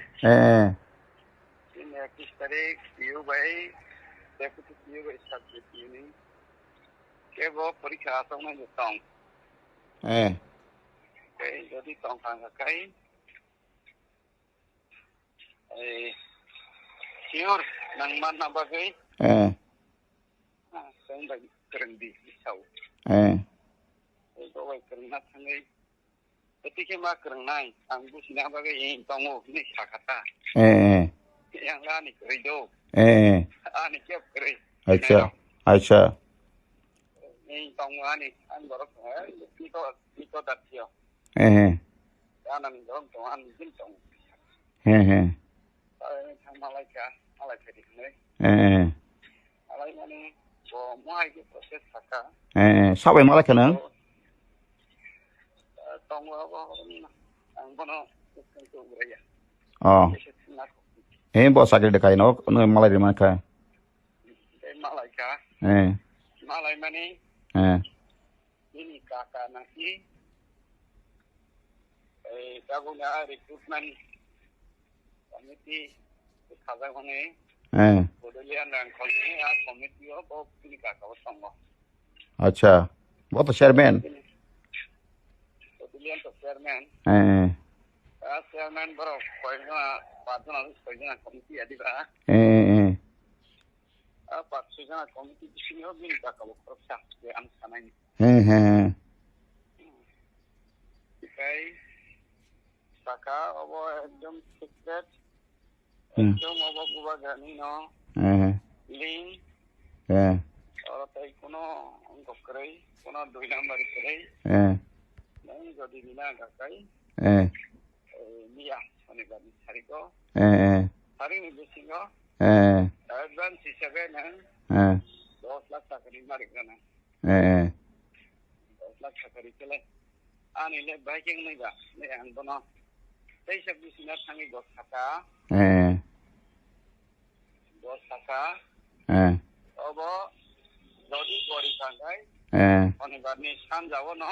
21 tarik PU by deputy PU by subject ini. Kebo parikha asong na tong. Okay, jadi tong kang kai. Sure, nang mana bagai. Saya bagi kerendi tahu. Itu bagai kerenat sangai. Ketika mak kerenai, anggu sini bagai yang tongo ini sakata. Yang lain kerido. Ani siap keri.
Aisyah.
Yang tongo ani, an baru itu datio. Jangan dorong tongan mungkin tong. Thằng Malaysia đi này. Malaysia này có mọi cái process saka.
Sao vậy Malaysia nữa?
Tông vào ang bono cái tu beraya.
Bo sakit dekai no Malaysia mana ka?
Malaysia. Malaysia mana? Ini kakak nasi. Kaguna recruitment committee খাজা মানে বদলিয়ান রাংখলনি আর committee of পুলিকা কাবসঙ্গ
আচ্ছা বহুত chairman
বদলিয়ান তো chairman chairman বড় কয়জন পাঁচজন আর ছয়জন committee Adiba পাঁচজন committee বিশিষ্ট পুলিকা কাবসা যে আম সানাই তাই টাকা অব একদম সিক্রেট একদম অবগুবা জানি ন লিঙ্ক আর তাই কোনো অঙ্ক করে কোনো 2 নাম্বার করে নাই যদি বিনা গাকাই মিয়া মানে গাড়ি ছাড়িব ছাড়ি নিবেছি গো অ্যাডভান্স হিসাবে না 10 লাখ টাকা মারি না 10 লাখ টাকা রিচলে আনিলে বাইকিং নাই গা নে আনবনা সেই সব বিসিনা থাকি 10 টাকা 10 টাকা अब যদি গড়ি থাকায় অনেকবারনি সান যাব না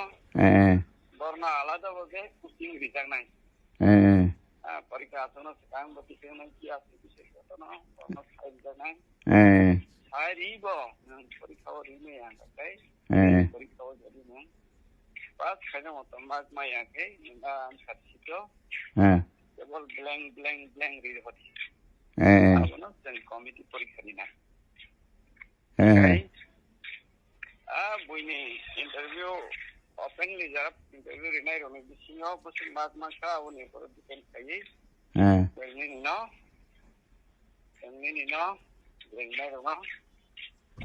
বর্ণা আলাদা ভাবে কুকিং রিজাক নাই পরীক্ষা আসন কাম বতি কেন কি আছে বিশেষ কথা না বর্ণা সাইড নাই সাইরিব পরীক্ষা রিমে আনতাই পরীক্ষা যদি না পাস খাইনা মত মাস মাইয়াকে না সাচ্ছিত কেবল ব্ল্যাঙ্ক রিড হতি না সেন কমিটি পরীক্ষা দিনা buini interview openly jarap interview rinai romi bisingo pusin mat masa uni por depend kai ni no rinai roma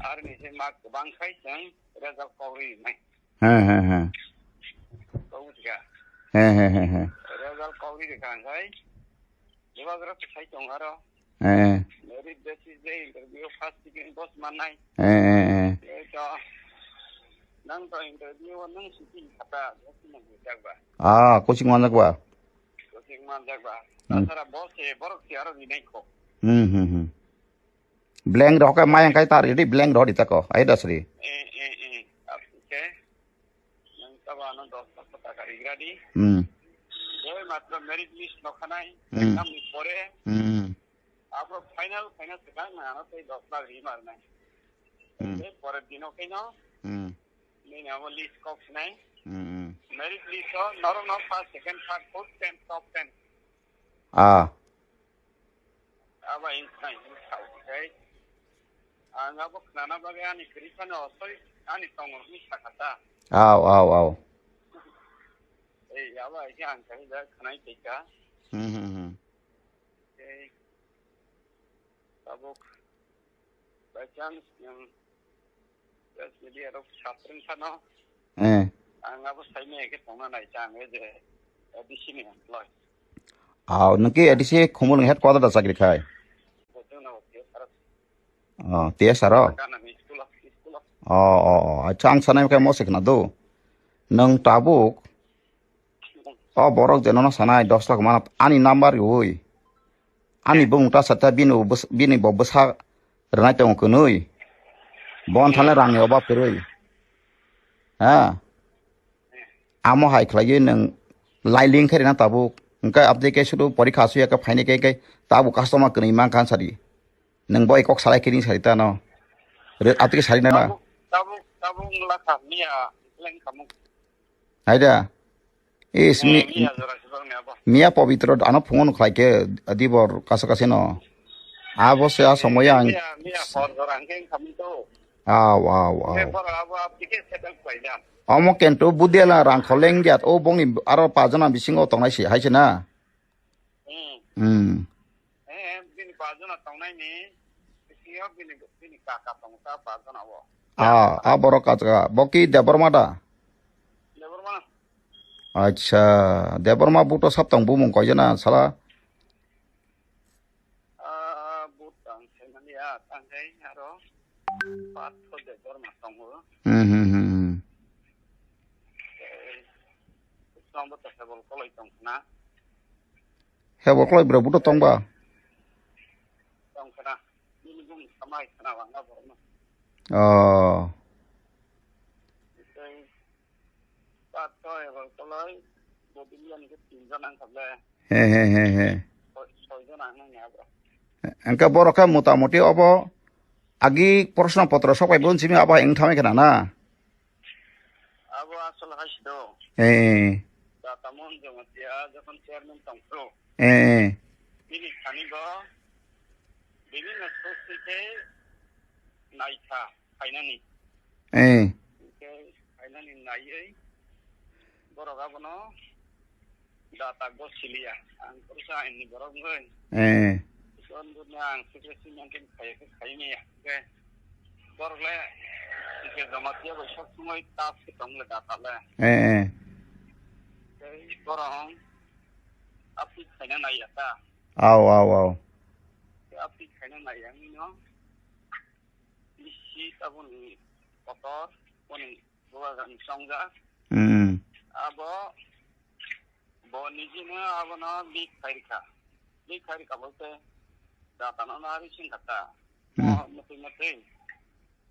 ar ni se mak bang khai sang result kori nai kau tiga result kori de kan kai dewa grap sai tong aro merit basis de interview first second boss manai so nang to interview nang sitting kata nang jagba
coaching man jagba
tara boss e borok si aro ni ko
blank ro ka mai kai tar jadi blank ro ditako ai dasri
apke nang taba no 10 টাকা রিগাদি ওই মাত্র merit list নখানাই নাম পরে আপro final সেখান না আনো তো 10 লাখ রিমার নাই পরের দিনও কেন नहीं हम लिस्ट कॉफ नहीं मेरिट लिस्ट हो nor not first second third fourth 10 top 10 अब इन नहीं ओके आंगा बक नाना बगे आनी क्रिसन ओसोय आनी तंग नि साखाता
आओ
ए याबा इसे आंका दा खनाई तेका ए सबक by chance jadi ada satrin sana angga bos saya ni ke tona naik cangge je di sini employ
nanti edisi kumul ngehat kuada dah sakit kai
betul na oke sarat
tia saro
kana ni sekolah
cang sana ke mosek na do nang tabuk borok jenono sana 10 lakh mana ani number yoi ani bung ta sata bini bo besa renai tong kunui bon thale rang yoba peroi amo hai khlai nang লাইলিং খারি না তাবো ওকে আপনি কে শুধু পরীক্ষা আসুয়া কে ফাইনে কে তাবো customer কনি মান খান সারি নং বয় cock সালাই কিনি সারি তা no আপনি কে সারি না
tabung laka mia leng kamu
haida is
mia jara sebang ni apa
mia pavitro ano phone khlai ke adibor kasa no abo se asomoya
mia phone jara ngeng kamu to
wow
ke por abo apike settle paida
amo kento budela rang kholeng giat o bongni aro pajana bisingo tongnai si haise na
bini pajana tongnai ni siyo bini kaka tongta pajana abo
borok kaca boki deborma da
deborma
acha deborma buto saptang bumung ko jana sala
butang senania tangkai aro pat ko deborma tongo sombo ta sebol koloi tongna
hebol koloi bro buto tongba
tongkana ini bung samai kana wanga borno pat ko ebol koloi bobilian ke tinjon ang kable
he
soijon ang ngabra
angka boroka motamoti obo agi প্রশ্নপত্র সবাই বলছি আমি আবার এং থামে কেনা না
abo asal hasdo tamon jamatia যখন chairman তংসো তিনি খানিগো বিভিন্ন society নাইথা ফাইনানি ফাইনানি নাইयै বরগাবনো data go silia ang kursa ini borongoi son dunia ang secrecy mungkin kayak ini ya ke borle ke jamatia besok semua tas kitong le data le borong api kana na ya ta
aw
api kana na yang no isi tabun kotor poni bukan songga abo bonijina abo na big kharika bolte data na nari sing kata mati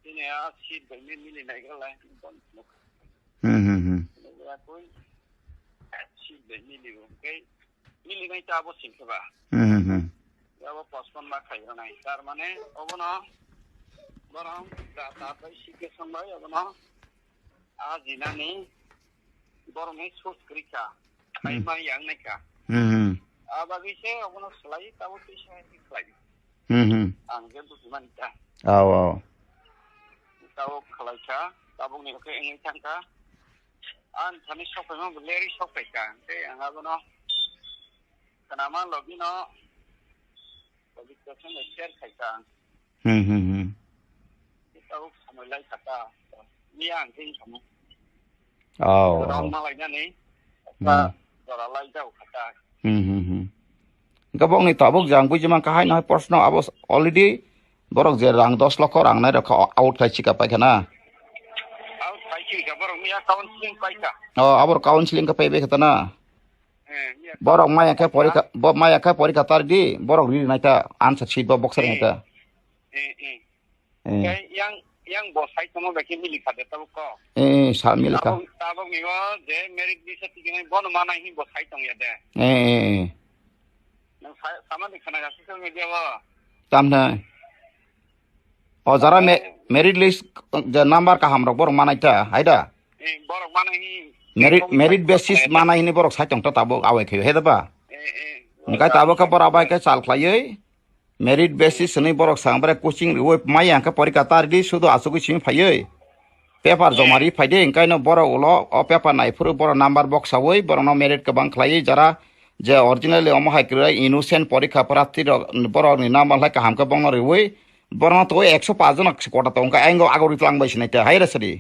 ini ya si demi mili naikala bon koi si demi mili okay mili nai ta abo sing ba abo pospon ba khaira nai tar mane abo na borong data bai sike sambai abo na ajina ni borong ei sos krika kai ma yang nai ka abagi se abo na slai ta abo ti sai slai ang ge bu man ta
aw
tao khalai cha tabung ni ke engai changka an thani sopai ma leri sopai ka te anga bono kanama logi no logi question share khai ka tao samai lai khata ni ang thing samu ram ma lai na ni ta dara lai dau khata
gabong ni tabuk jang bu jema ka hai na প্রশ্ন abos already borok je rang 10 লক্ষ rang nai rakha out khai chika pai kana
out khai chika borok mi counseling pai ka
abor counseling ka pai be khata na borok maya ka porikha tar di borok ri nai ta answer sheet ba boxer nai ta
yang bosai tomo beki mili khade tabu ko
sa mili ka
tabuk mi wa je merit bisa tigai bon mana hi bosai tong ya de nang sama di kana social media wa
tamna jara merit list je number ka hamrok borok manaita haida
borok mana hi
merit basis mana ini borok saitong ta tabuk awe khyo heda ba nikai tabuk ka borok abai ka sal khlaiei merit basis ni borok sangbare coaching we maya ka porika tar di sudo asugu sim phaiei paper jomari phaide ingkai no borok ulo o paper nai furu borok number box awoi borok no merit ka bang khlaiei jara je originally omahai krai innocent porikha prarthi borok ni naam lai ka hamka bang reoi borok to 105 জন কোটা তো অঙ্ক আইঙ্গ আগরি তলাং বাইছ নাইতা হাইরা sorry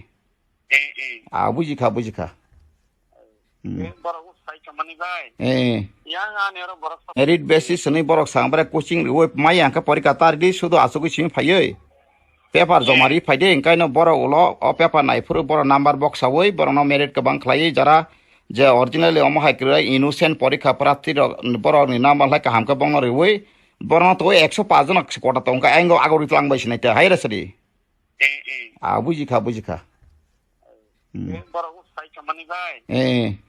বুঝিখা
borok sai kamani bai yang ane ro borok
merit basis ni borok sangbare coaching we maya ka porika tar di sudo asugu sim phaiei paper jomari phaide ingkai no borok ulo o paper nai furu borok number box awoi borok no merit ka bang khlaiei jara je originally omahai krai innocent porikha prarthi borok ni naam lai ka hamka bang reoi borok to 105 জন কোটা তো অঙ্ক আইঙ্গ আগরি তলাং বাইছ নাইতা হাইরা sorry বুঝিখা
borok sai kamani bai.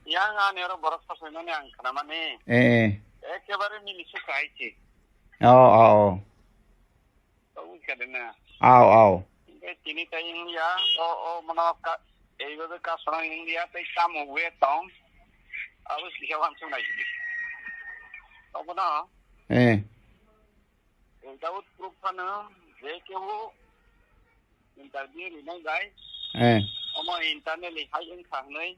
Yang ane orang borok pasal mana yang kena mana? Ekebaru milisi kaiti.
Oh.
Tahu kadena.
Oh.
Ini tayang dia. Menolak. Ibu tu kasurang India tay kamu gue tong. Aku sih kawan sungai. Tahu mana? Tahu trupana. Jekewu. Interview ini guys. Omo internet lihat yang kangen.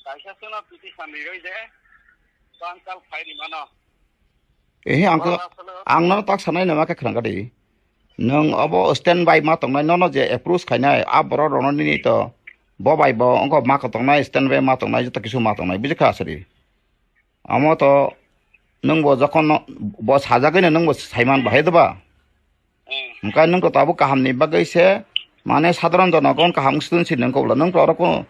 Kaisa sana piti sambil je. Tangkal file di mana?
Angno tak sanai nama ke kerang kadi. Nung abo standby matong nai nono je approve kainai abro rono ni to. Bobai bo angko makotong nai standby matong nai jeta kisu matong nai bijak asri. Amo to nung bo jokon bo sajagene nung bo saiman bahai doba. Mungkin nung to tabu kaham ni bagai se mana saধারণ জনগণ kaham student sin nung ko bula nung to aro ko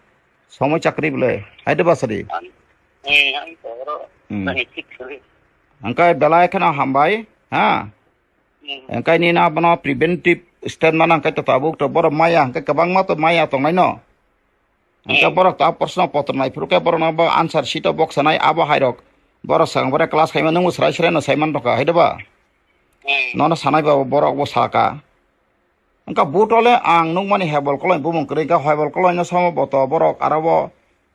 সময় চাকরি bule hai doba sari. Angkai belai kena hambai, angkai ni na bana preventive stand mana angkai tatabuk to bor maya angkai kabang ma to maya tong nai no. Angkai bor ta personal potong nai pruke bor na ba answer sheet box nai aba hairok bor sang bor class khai ma nung usrai srai no saiman to ka hai doba. Nono sanai ba bor bo saka. Angka butole ang nung mani hebol koloi bumung kri ka hebol koloi no sama boto borok arabo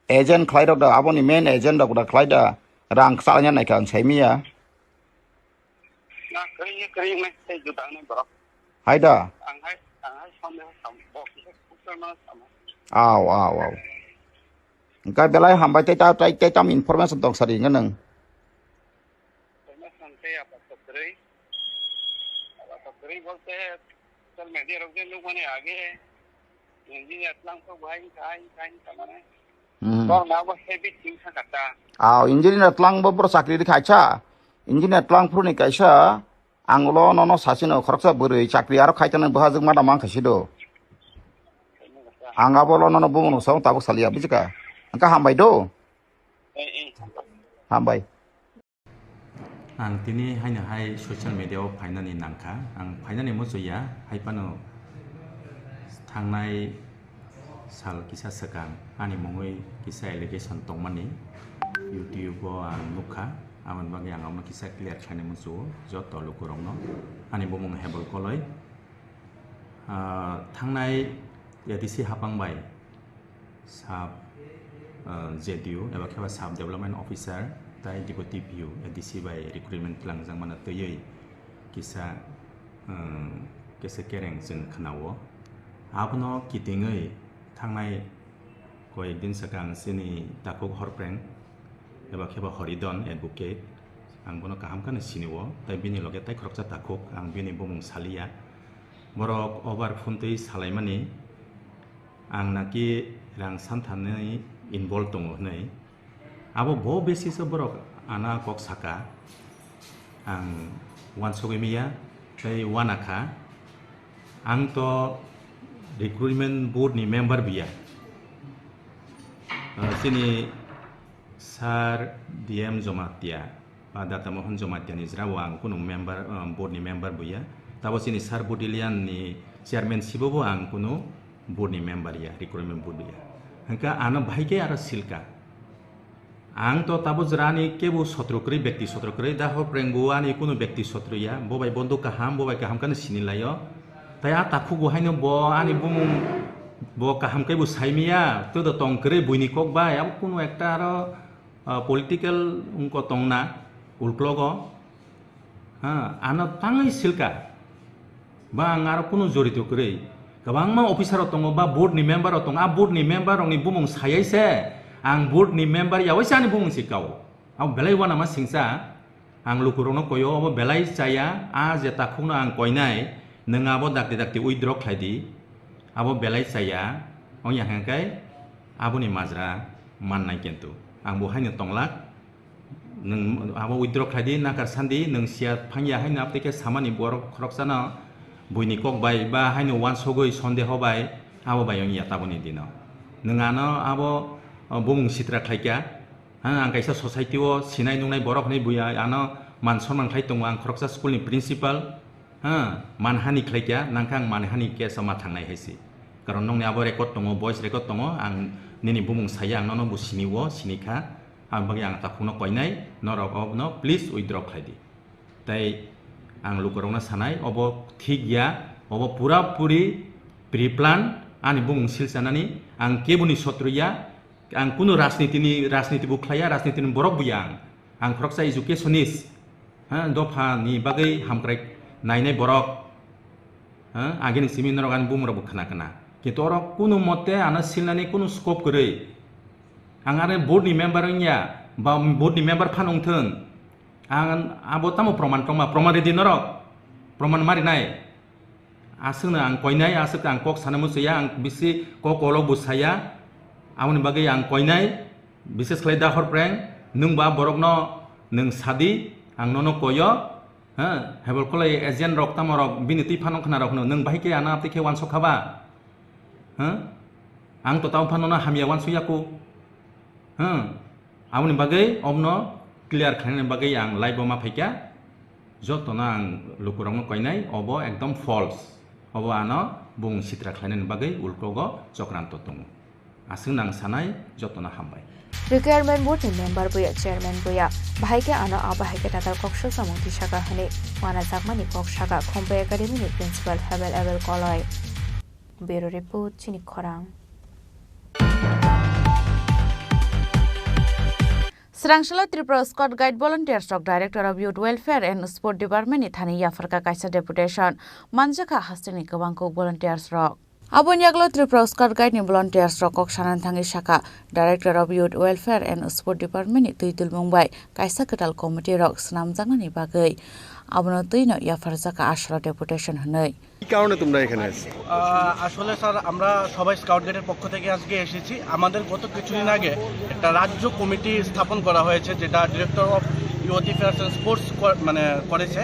agent khlai da aboni main agent da khlai da rang salnya nai kan saimia.
Nah, kering nih, saya juga nih bro.
Haida.
Angai sama box sama sama.
Aw. Angka belai hambai tai tam information tong sari ngeneng.
Sampai apa sekali? Apa sekali bolte social media rokde लोग माने आगे engineer lang तो भाई kain kamane. Bor na bo heavy thing sa kata.
Engineer tlang bo bro sakri di kaicha. Engineer tlang pru ni kaisa anglo nono sasino khoroksa buri chakri aro khaitana bahajung mada mang khasido. Anga bolo nono bumu saung tabuk salia bijaka. Angka hambai do. Hambai.
Ang tini hanya hai social media finance nangka ang finance mo ya hai pano thangnai sal kisah sekang ani mongoi kisah allegation tongmani YouTube ang nukha aman bagi ang amna kisah clear khane musu joto lukurongno ani bomong hebol koloi thangnai yadisi hapangbai sab JDU eba kheba sub development officer tai deputy PU yadisi bai recruitment langjang mana teyei kisah kese kereng jeng khanawo abno kitingei thangnai koyekdin sakang sini takuk horpreng eba kheba horidon advocate ang bono kaham kana siniwo tai bini loge tai khoroksa takuk ang bini bomong salia borok over phone salaimani ang naki rang santhani involved tongo hnai abo bo basis borok ana kok saka ang wan sogemiya tai wanaka ang to recruitment board ni member biya sini sar DM Jomatia pada tamohon Jomatia ni Jrawang kuno member board ni member buya tabo sini sar Budilian ni chairman sibobo ang kuno board ni member ya recruitment board ya hangka ana bhaike ara silka ang to tabo jrani kebu sotrokri ব্যক্তি sotrokri da ho prengbuan ni kuno ব্যক্তি sotro ya bobai bondo kaham kan sinilayo taya takhu go haino bo ani bumung bo kaham kai bu saimia to da tongkre buini kok ba ya kuno ekta aro political ungko tongna ulklogo ana tangai silka ba ngaro kuno jorito kre kabang ma officer tongo ba board ni member otong board ni member ong ni bumung sayai se ang board ni member ya wasa ni bumung sikau ang belai wana ma singsa ang lukurono koyo abo belai saya je takhuna ang koinai nengabo dakti withdraw khlaidi abo belai saya ong yang hangkai abo ni majra mannai kentu ang bo haino tonglak neng abo withdraw khlaidi nakar sandi neng sia phangya haino apteke samani borok khroksana buini kok bai ba haino wan sogoi sondeho bai abo bai ong yataboni dino nengano abo bumung sitra khlaika ang kaisa society o sinai nungnai borok nei buya ano man sonman khlai tongo ang khoroksa school ni principal manhani khlaika nangkang manhani ke sama thangnai haisi karon nongni abo record tongo voice record tongo ang nini bumung saya ang nono bu siniwo sinika ang bagi ang tapuno koinai norok obno please withdraw khaidi tai ang lukorongna sanai obo thik ya obo pura puri pre-plan ani bumung silsanani ang kebuni sotruya ang kuno rasniti buklaya rasniti ni borok buyang ang proksa educationis ha dofa ni bagai hamkrai nainai borok ha ageni seminar kan bumro bukhana kana কিন্তু ওরা কোনো মতে আনা সিলনানি কোনো scope করে আং আরে বোর্ডনি মেম্বারnya বা বোর্ডনি মেম্বার ফানংথন আং আবো তামো প্রমাণ টংমা প্রমাণ রেডি নরক প্রমাণ মারি নাই আসুনা আং কইনাই আসুক আং কক সানামুসয়া আং বিসি কক কলক বুসায়া আমনি বাগै আং কইনাই বিশেষ খালাই দাহর প্রেং নং বা বরকনো নং সাদি আং ননো কয় হ্যাঁ হেবল কলাই এজেন্ট রক তামরক বিনতি ফানং খানা রক নং বাহিকে আনা তিকে one সখাবা ang to tahu panona hamiawan suyaku, awni bagai omno clear khanin bagai ang live boma phika, jotona ang lukurang koinai obo ekdom false, obo ano bung sitra khanin bagai ulkogo chokranto tongo, asung nang sanai jotona hambai.
Requirement board ni member buya chairman buya bahike ano abahike tatar koksho samuti shaka hane wana zakmani kokshaka khompe academy ni principal Hebel koloi. Bureau report Chinik Khorang.
Srangshala Tripura Scout Guide Volunteer Stock Director of Youth Welfare and Sport Department ni thani yafarka kaisa deputation manjaka hastini kabangko volunteers rock. Abon yaglo Tripura Scout Guide ni volunteers rock kok sanan thangi shaka Director of Youth Welfare and Sport Department ni tuitul mungbai kaisa ketal committee rock snamjangna ni bagai abono tuino yafarjaka ashra deputation hanai.
কি কারণে তোমরা এখানে এসেছো?
আসলে sir আমরা সবাই scout গাইডের পক্ষ থেকে আজকে এসেছি। আমাদের গত কিছুদিন আগে একটা রাজ্য কমিটি স্থাপন করা হয়েছে যেটা director of youth affairs and sports মানে করেছে।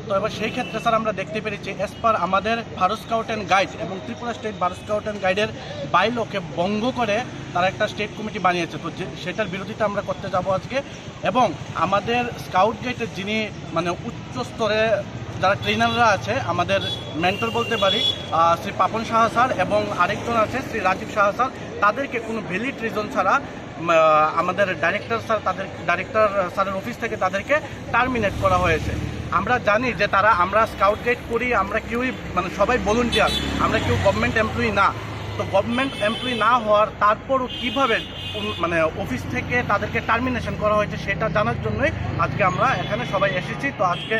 তো এবার সেই ক্ষেত্রে স্যার আমরা দেখতে পেরেছি এস পার আমাদের ভারত স্কাউট অ্যান্ড গাইড এবং Tripura state Bharat scout and গাইডের বাইলকে ভঙ্গ করে তারা একটা স্টেট কমিটি বানিয়েছে। তো সেটার বিরোধিতা আমরা করতে যাব আজকে এবং আমাদের স্কাউট গাইডের যিনি মানে উচ্চ স্তরে যারা ট্রেনাররা আছে আমাদের মেন্টর বলতে পারি শ্রী পাপন সাহা স্যার এবং আরেকজন আছে শ্রী রাজীব সাহা স্যার, তাদেরকে কোনো ভ্যালিড রিজন ছাড়া আমাদের ডাইরেক্টর স্যারের অফিস থেকে তাদেরকে টার্মিনেট করা হয়েছে। আমরা জানি যে আমরা স্কাউট গাইড করি, আমরা কেউই মানে সবাই ভলান্টিয়ার, আমরা কেউ গভর্নমেন্ট এমপ্লয়ি না। তো গভর্নমেন্ট এমপ্লয়ি না হওয়ার তারপরও কীভাবে মানে অফিস থেকে তাদেরকে টার্মিনেশন করা হয়েছে সেটা জানার জন্যই আজকে আমরা এখানে সবাই এসেছি। তো আজকে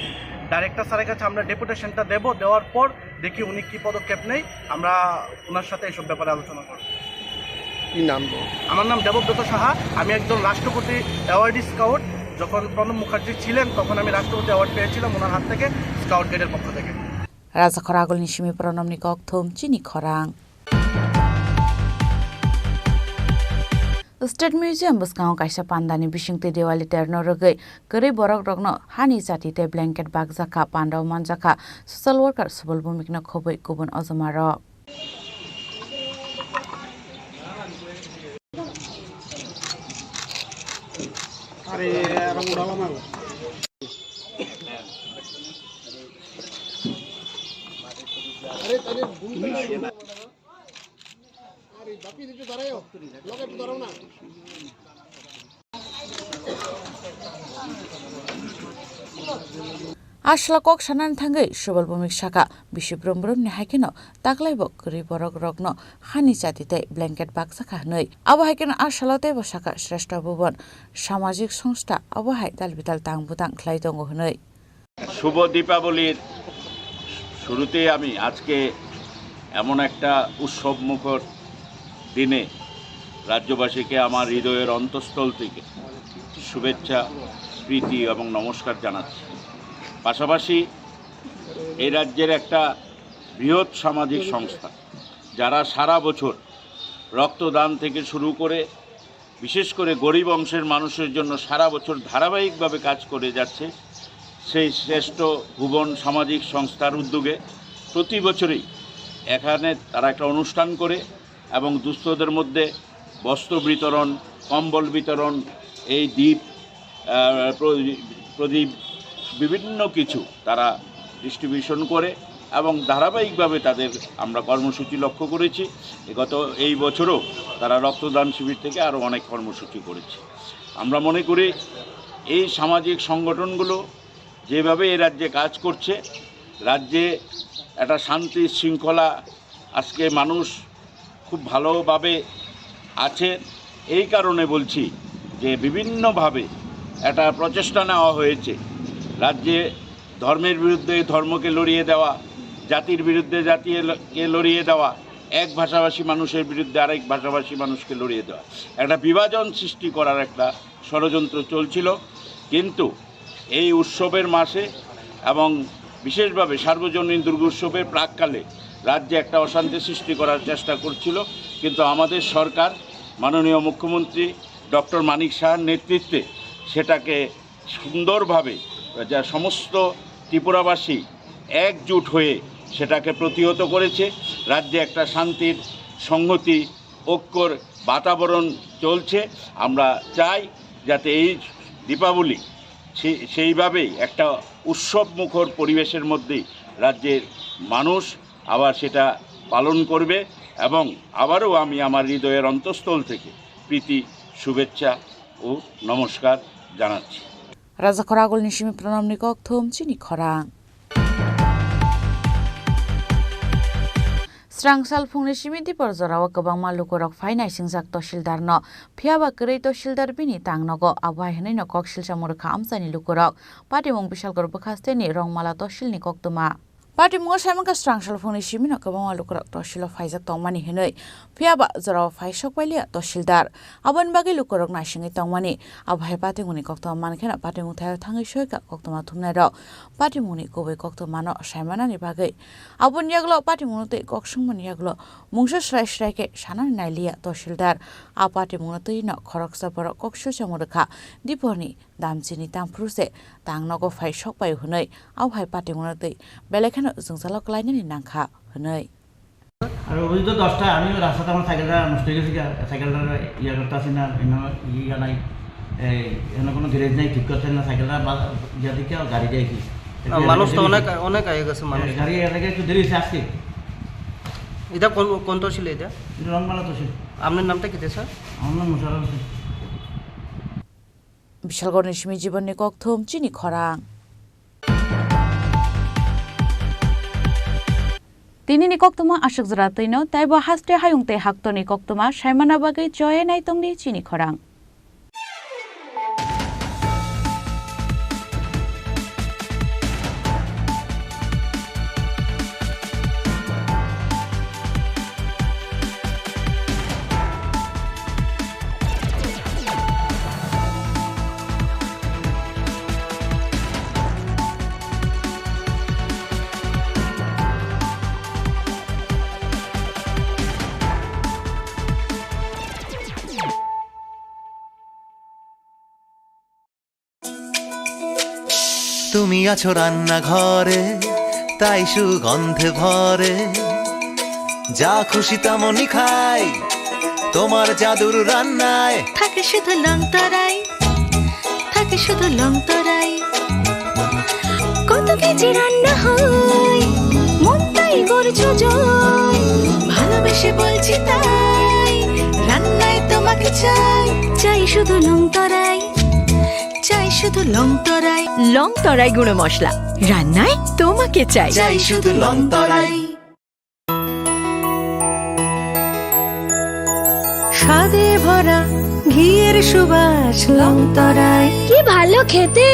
ডাইরেক্টর স্যারের কাছে আমরা ডেপুটেশনটা দেওয়ার পর দেখি উনি কী পদক্ষেপ নেই, আমরা ওনার সাথে এইসব ব্যাপারে আলোচনা করব।
কি নাম?
আমার নাম দেবব্রত সাহা, আমি একজন রাষ্ট্রপতি অ্যাওয়ার্ডি স্কাউট। যখন প্রণব মুখার্জি ছিলেন তখন আমি রাষ্ট্রপতি অ্যাওয়ার্ড পেয়েছিলাম ওনার হাত থেকে স্কাউট গাইডের পক্ষ থেকে।
রাজা খরাগল নিশিমি প্রণব নিকক থম চিনি খরাং। State Museum buskang kaisa pandani bisingte Diwali terno rogai gari borok rokno hani jati te blanket bagjaka pandaw manjaka social worker subol bumikna khoboi kubun ozomaro.
আরে রং উড়ালাম আমি। আরে তাহলে ভুলতে না আরে বাপি দিতে দাঁড়াও লগে একটু দাঁড়াও না।
Ashlakok sanan thangai subal bumik saka bisibrom ni haikeno taklaibok gari borok rokno hani jati te blanket bagsaka nei abo haikeno ashalate bosaka shreshta bhuban samajik সংস্থা abo hai dalbital tangbutang khlai tongo hnei।
শুভ দীপাবলির শুরুতে আমি আজকে এমন একটা উৎসব মুখর দিনে রাজ্যবাসীকে আমার হৃদয়ের অন্তঃস্থল থেকে শুভেচ্ছা প্রীতি এবং নমস্কার জানাচ্ছি। পাশাপাশি এই রাজ্যের একটা বৃহৎ সামাজিক সংস্থা যারা সারা বছর রক্তদান থেকে শুরু করে বিশেষ করে গরিব অংশের মানুষের জন্য সারা বছর ধারাবাহিকভাবে কাজ করে যাচ্ছে, সেই শ্রেষ্ঠ ভুবন সামাজিক সংস্থার উদ্যোগে প্রতি বছরই এখানে তারা একটা অনুষ্ঠান করে এবং দুস্থদের মধ্যে বস্ত্র বিতরণ, কম্বল বিতরণ, এই দ্বীপ প্রদীপ বিভিন্ন কিছু তারা ডিস্ট্রিবিউশন করে এবং ধারাবাহিকভাবে তাদের আমরা কর্মসূচি লক্ষ্য করেছি। এই বছরও তারা রক্তদান শিবির থেকে আরও অনেক কর্মসূচি করেছে। আমরা মনে করি এই সামাজিক সংগঠনগুলো যেভাবে এই রাজ্যে কাজ করছে, রাজ্যে একটা শান্তি শৃঙ্খলা আজকে মানুষ খুব ভালোভাবে আছে। এই কারণে বলছি যে বিভিন্নভাবে একটা প্রচেষ্টা নেওয়া হয়েছে রাজ্যে ধর্মের বিরুদ্ধে ধর্মকে লড়িয়ে দেওয়া, জাতির বিরুদ্ধে জাতিকে লড়িয়ে দেওয়া, এক ভাষাভাষী মানুষের বিরুদ্ধে আরেক ভাষাভাষী মানুষকে লড়িয়ে দেওয়া, একটা বিভাজন সৃষ্টি করার একটা ষড়যন্ত্র চলছিল। কিন্তু এই উৎসবের মাসে এবং বিশেষভাবে সার্বজনীন দুর্গোৎসবের প্রাককালে রাজ্যে একটা অশান্তি সৃষ্টি করার চেষ্টা করছিল, কিন্তু আমাদের সরকার মাননীয় মুখ্যমন্ত্রী ডক্টর মানিক সাহার নেতৃত্বে সেটাকে সুন্দরভাবে যা সমস্ত ত্রিপুরাবাসী একজুট হয়ে সেটাকে প্রতিহত করেছে। রাজ্যে একটা শান্তির সংহতি ঐক্যর বাতাবরণ চলছে। আমরা চাই যাতে এই দীপাবলি সেইভাবেই একটা উৎসবমুখর পরিবেশের মধ্যেই রাজ্যের মানুষ আবার সেটা পালন করবে। এবং আবারও আমি আমার হৃদয়ের অন্তঃস্থল থেকে প্রীতি, শুভেচ্ছা ও নমস্কার জানাচ্ছি।
রাজা খরাগল নিশিমি প্রণাম নিকক থুম চিনি খরাং স্রাংসাল फुंनि सिमिति परजराव गोबां मालुकरक फाइनाय सिंजाक तहसिलदारनो फियाबा गरै तहसिलदार बिनि तांनगो आबहाय हनैनो कक सिलसा मुरखा आमसानि लुकरक पाटिमुं बिशालगर बखास्तेनि रंमाला तहसिलनि कक्तमा पाटिमुङा साइमांका स्रांसाल फुंनि सिमिनो गोबां मालुकरक तहसिलाव फाइजाक तंमानि हनै फियाबा जराव फाइसक बायलिया तहसिलदार आबन बागै लुकरक नासिङै तंमानि आबहाय पाटिमुंनि कक्तमा मानखेना पाटिमुं थायाव थाङै सयका कक्तमा थुमनायराव पाटिमुंनि गुबै कक्तमानो साइमानानि बागै आबन यागलो पाटिमुंनो कक्सुंमनि यागलो मुंसो स्राय स्रायके सानानि नायलिया तहसिलदार आ पाटिमुंनो तैनो खरकसा बर कक्सुसा मुरखा दिपरनि दामचिनि तामफ्रुसे तांनगो फाइसक बाय हनै आबहाय पाटिमुंनो तै बेलेखानो जोंसालाव क्लाइनानि नांखा हनै
আর ওই তো 10টা আমি রাস্তাতে আমার সাইকেলটা নষ্ট হয়ে গেছে, সাইকেলটা ইয়ে করতেছি না, ইয়ে নাই, এখানে কোনো গ্যারেজ নাই, ঠিক করছেন না সাইকেলটা ইয়ে দিকে গাড়ি যাইছি।
মানুষ তো অনেক অনেক আগে গেছে, মানুষ
গাড়ি এলাকায় একটু দেরি হয়েছে আসছে।
এটা কোন তহসিল? এটা
রংমালা তহসিল।
আপনার নামটা কি স্যার?
আমার নাম মুশারফ হোসেন।
বিশালগড় নিশিমি জীবননি ককথম চিনি খরাং Tinini koktuma ashuk zratino taibo haste hayungte haktoni koktuma shaimana bagai joye naitongni chini khorang
তুমি আছো রান্না ঘরে, তাই সুগন্ধে ভরে, যা খুশি তেমনই খাই তোমার জাদুর রান্নায়।
থাকে শুধু লং তরাই, থাকে শুধু লং তরাই, কত কেজি রান্না হয় মন তাই করছো জয়, ভালোবেসে বলছি তাই রান্নায় তোমাকে চাই, চাই শুধু লং তরাই, চাই শুধু লং তরাই, লং তরাই গুঁড়ো মশলা রান্নায় তোমাকে চাই, চাই শুধু লং তরাই। স্বাদে ভরা ঘিয়ের সুবাস লং তরাই, কি ভালো খেতে,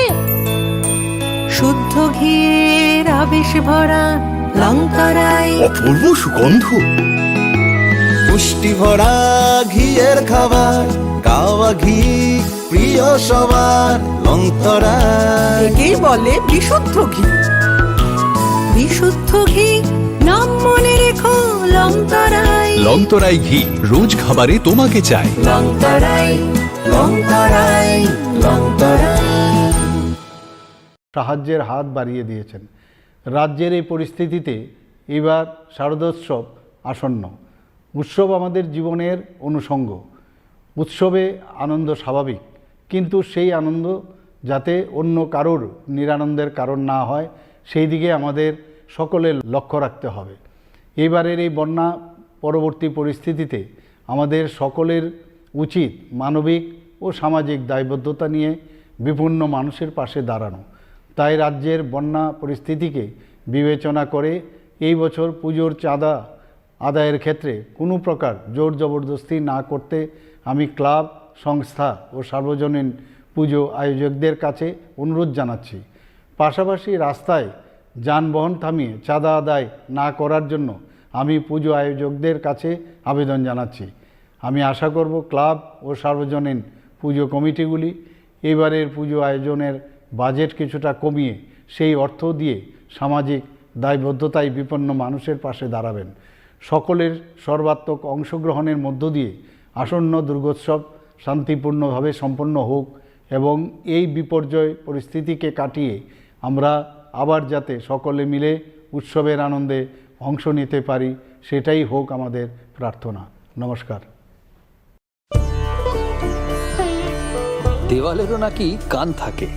শুদ্ধ ঘিয়ের আবেশ ভরা লং তরাই,
অপূর্ব সুগন্ধ,
পুষ্টি ভরা ঘিয়ের খাবার, গাওয়া ঘি প্রিয় সবার লং তরাই।
একে বলে বিশুদ্ধ ঘি, বিশুদ্ধ ঘি নাম মনে রেখো লং তরাই,
লং তরাই ঘি রোজ খাবারে তোমাকে চাই,
লং তরাই, লং তরাই, লং তরাই।
সাহায্যের হাত বাড়িয়ে দিয়েছেন। রাজ্যের এই পরিস্থিতিতে এবার শারদোৎসব আসন্ন। উৎসব আমাদের জীবনের অনুষঙ্গ। উৎসবে আনন্দ স্বাভাবিক, কিন্তু সেই আনন্দ যাতে অন্য কারোর নিরানন্দের কারণ না হয় সেই দিকে আমাদের সকলের লক্ষ্য রাখতে হবে। এবারের এই বন্যা পরবর্তী পরিস্থিতিতে আমাদের সকলের উচিত মানবিক ও সামাজিক দায়বদ্ধতা নিয়ে বিপন্ন মানুষের পাশে দাঁড়ানো। তাই রাজ্যের বন্যা পরিস্থিতিকে বিবেচনা করে এই বছর পুজোর চাঁদা আদায়ের ক্ষেত্রে কোনো প্রকার জোর জবরদস্তি না করতে আমি ক্লাব, সংস্থা ও সার্বজনীন পুজো আয়োজকদের কাছে অনুরোধ জানাচ্ছি। পাশাপাশি রাস্তায় যানবাহন থামিয়ে চাঁদা আদায় না করার জন্য আমি পুজো আয়োজকদের কাছে আবেদন জানাচ্ছি। আমি আশা করব ক্লাব ও সার্বজনীন পুজো কমিটিগুলি এবারের পুজো আয়োজনের বাজেট কিছুটা কমিয়ে সেই অর্থ দিয়ে সামাজিক দায়বদ্ধতায় বিপন্ন মানুষের পাশে দাঁড়াবেন। সকলের সর্বাত্মক অংশগ্রহণের মধ্য দিয়ে আসন্ন দুর্গোৎসব শান্তিপূর্ণভাবে সম্পন্ন হোক এবং এই বিপর্যয় পরিস্থিতিকে কাটিয়ে আমরা আবার যাতে সকলে মিলে উৎসবের আনন্দে অংশ নিতে পারি সেটাই হোক আমাদের প্রার্থনা। নমস্কার।
দেওয়ালেরও নাকি কান থাকে।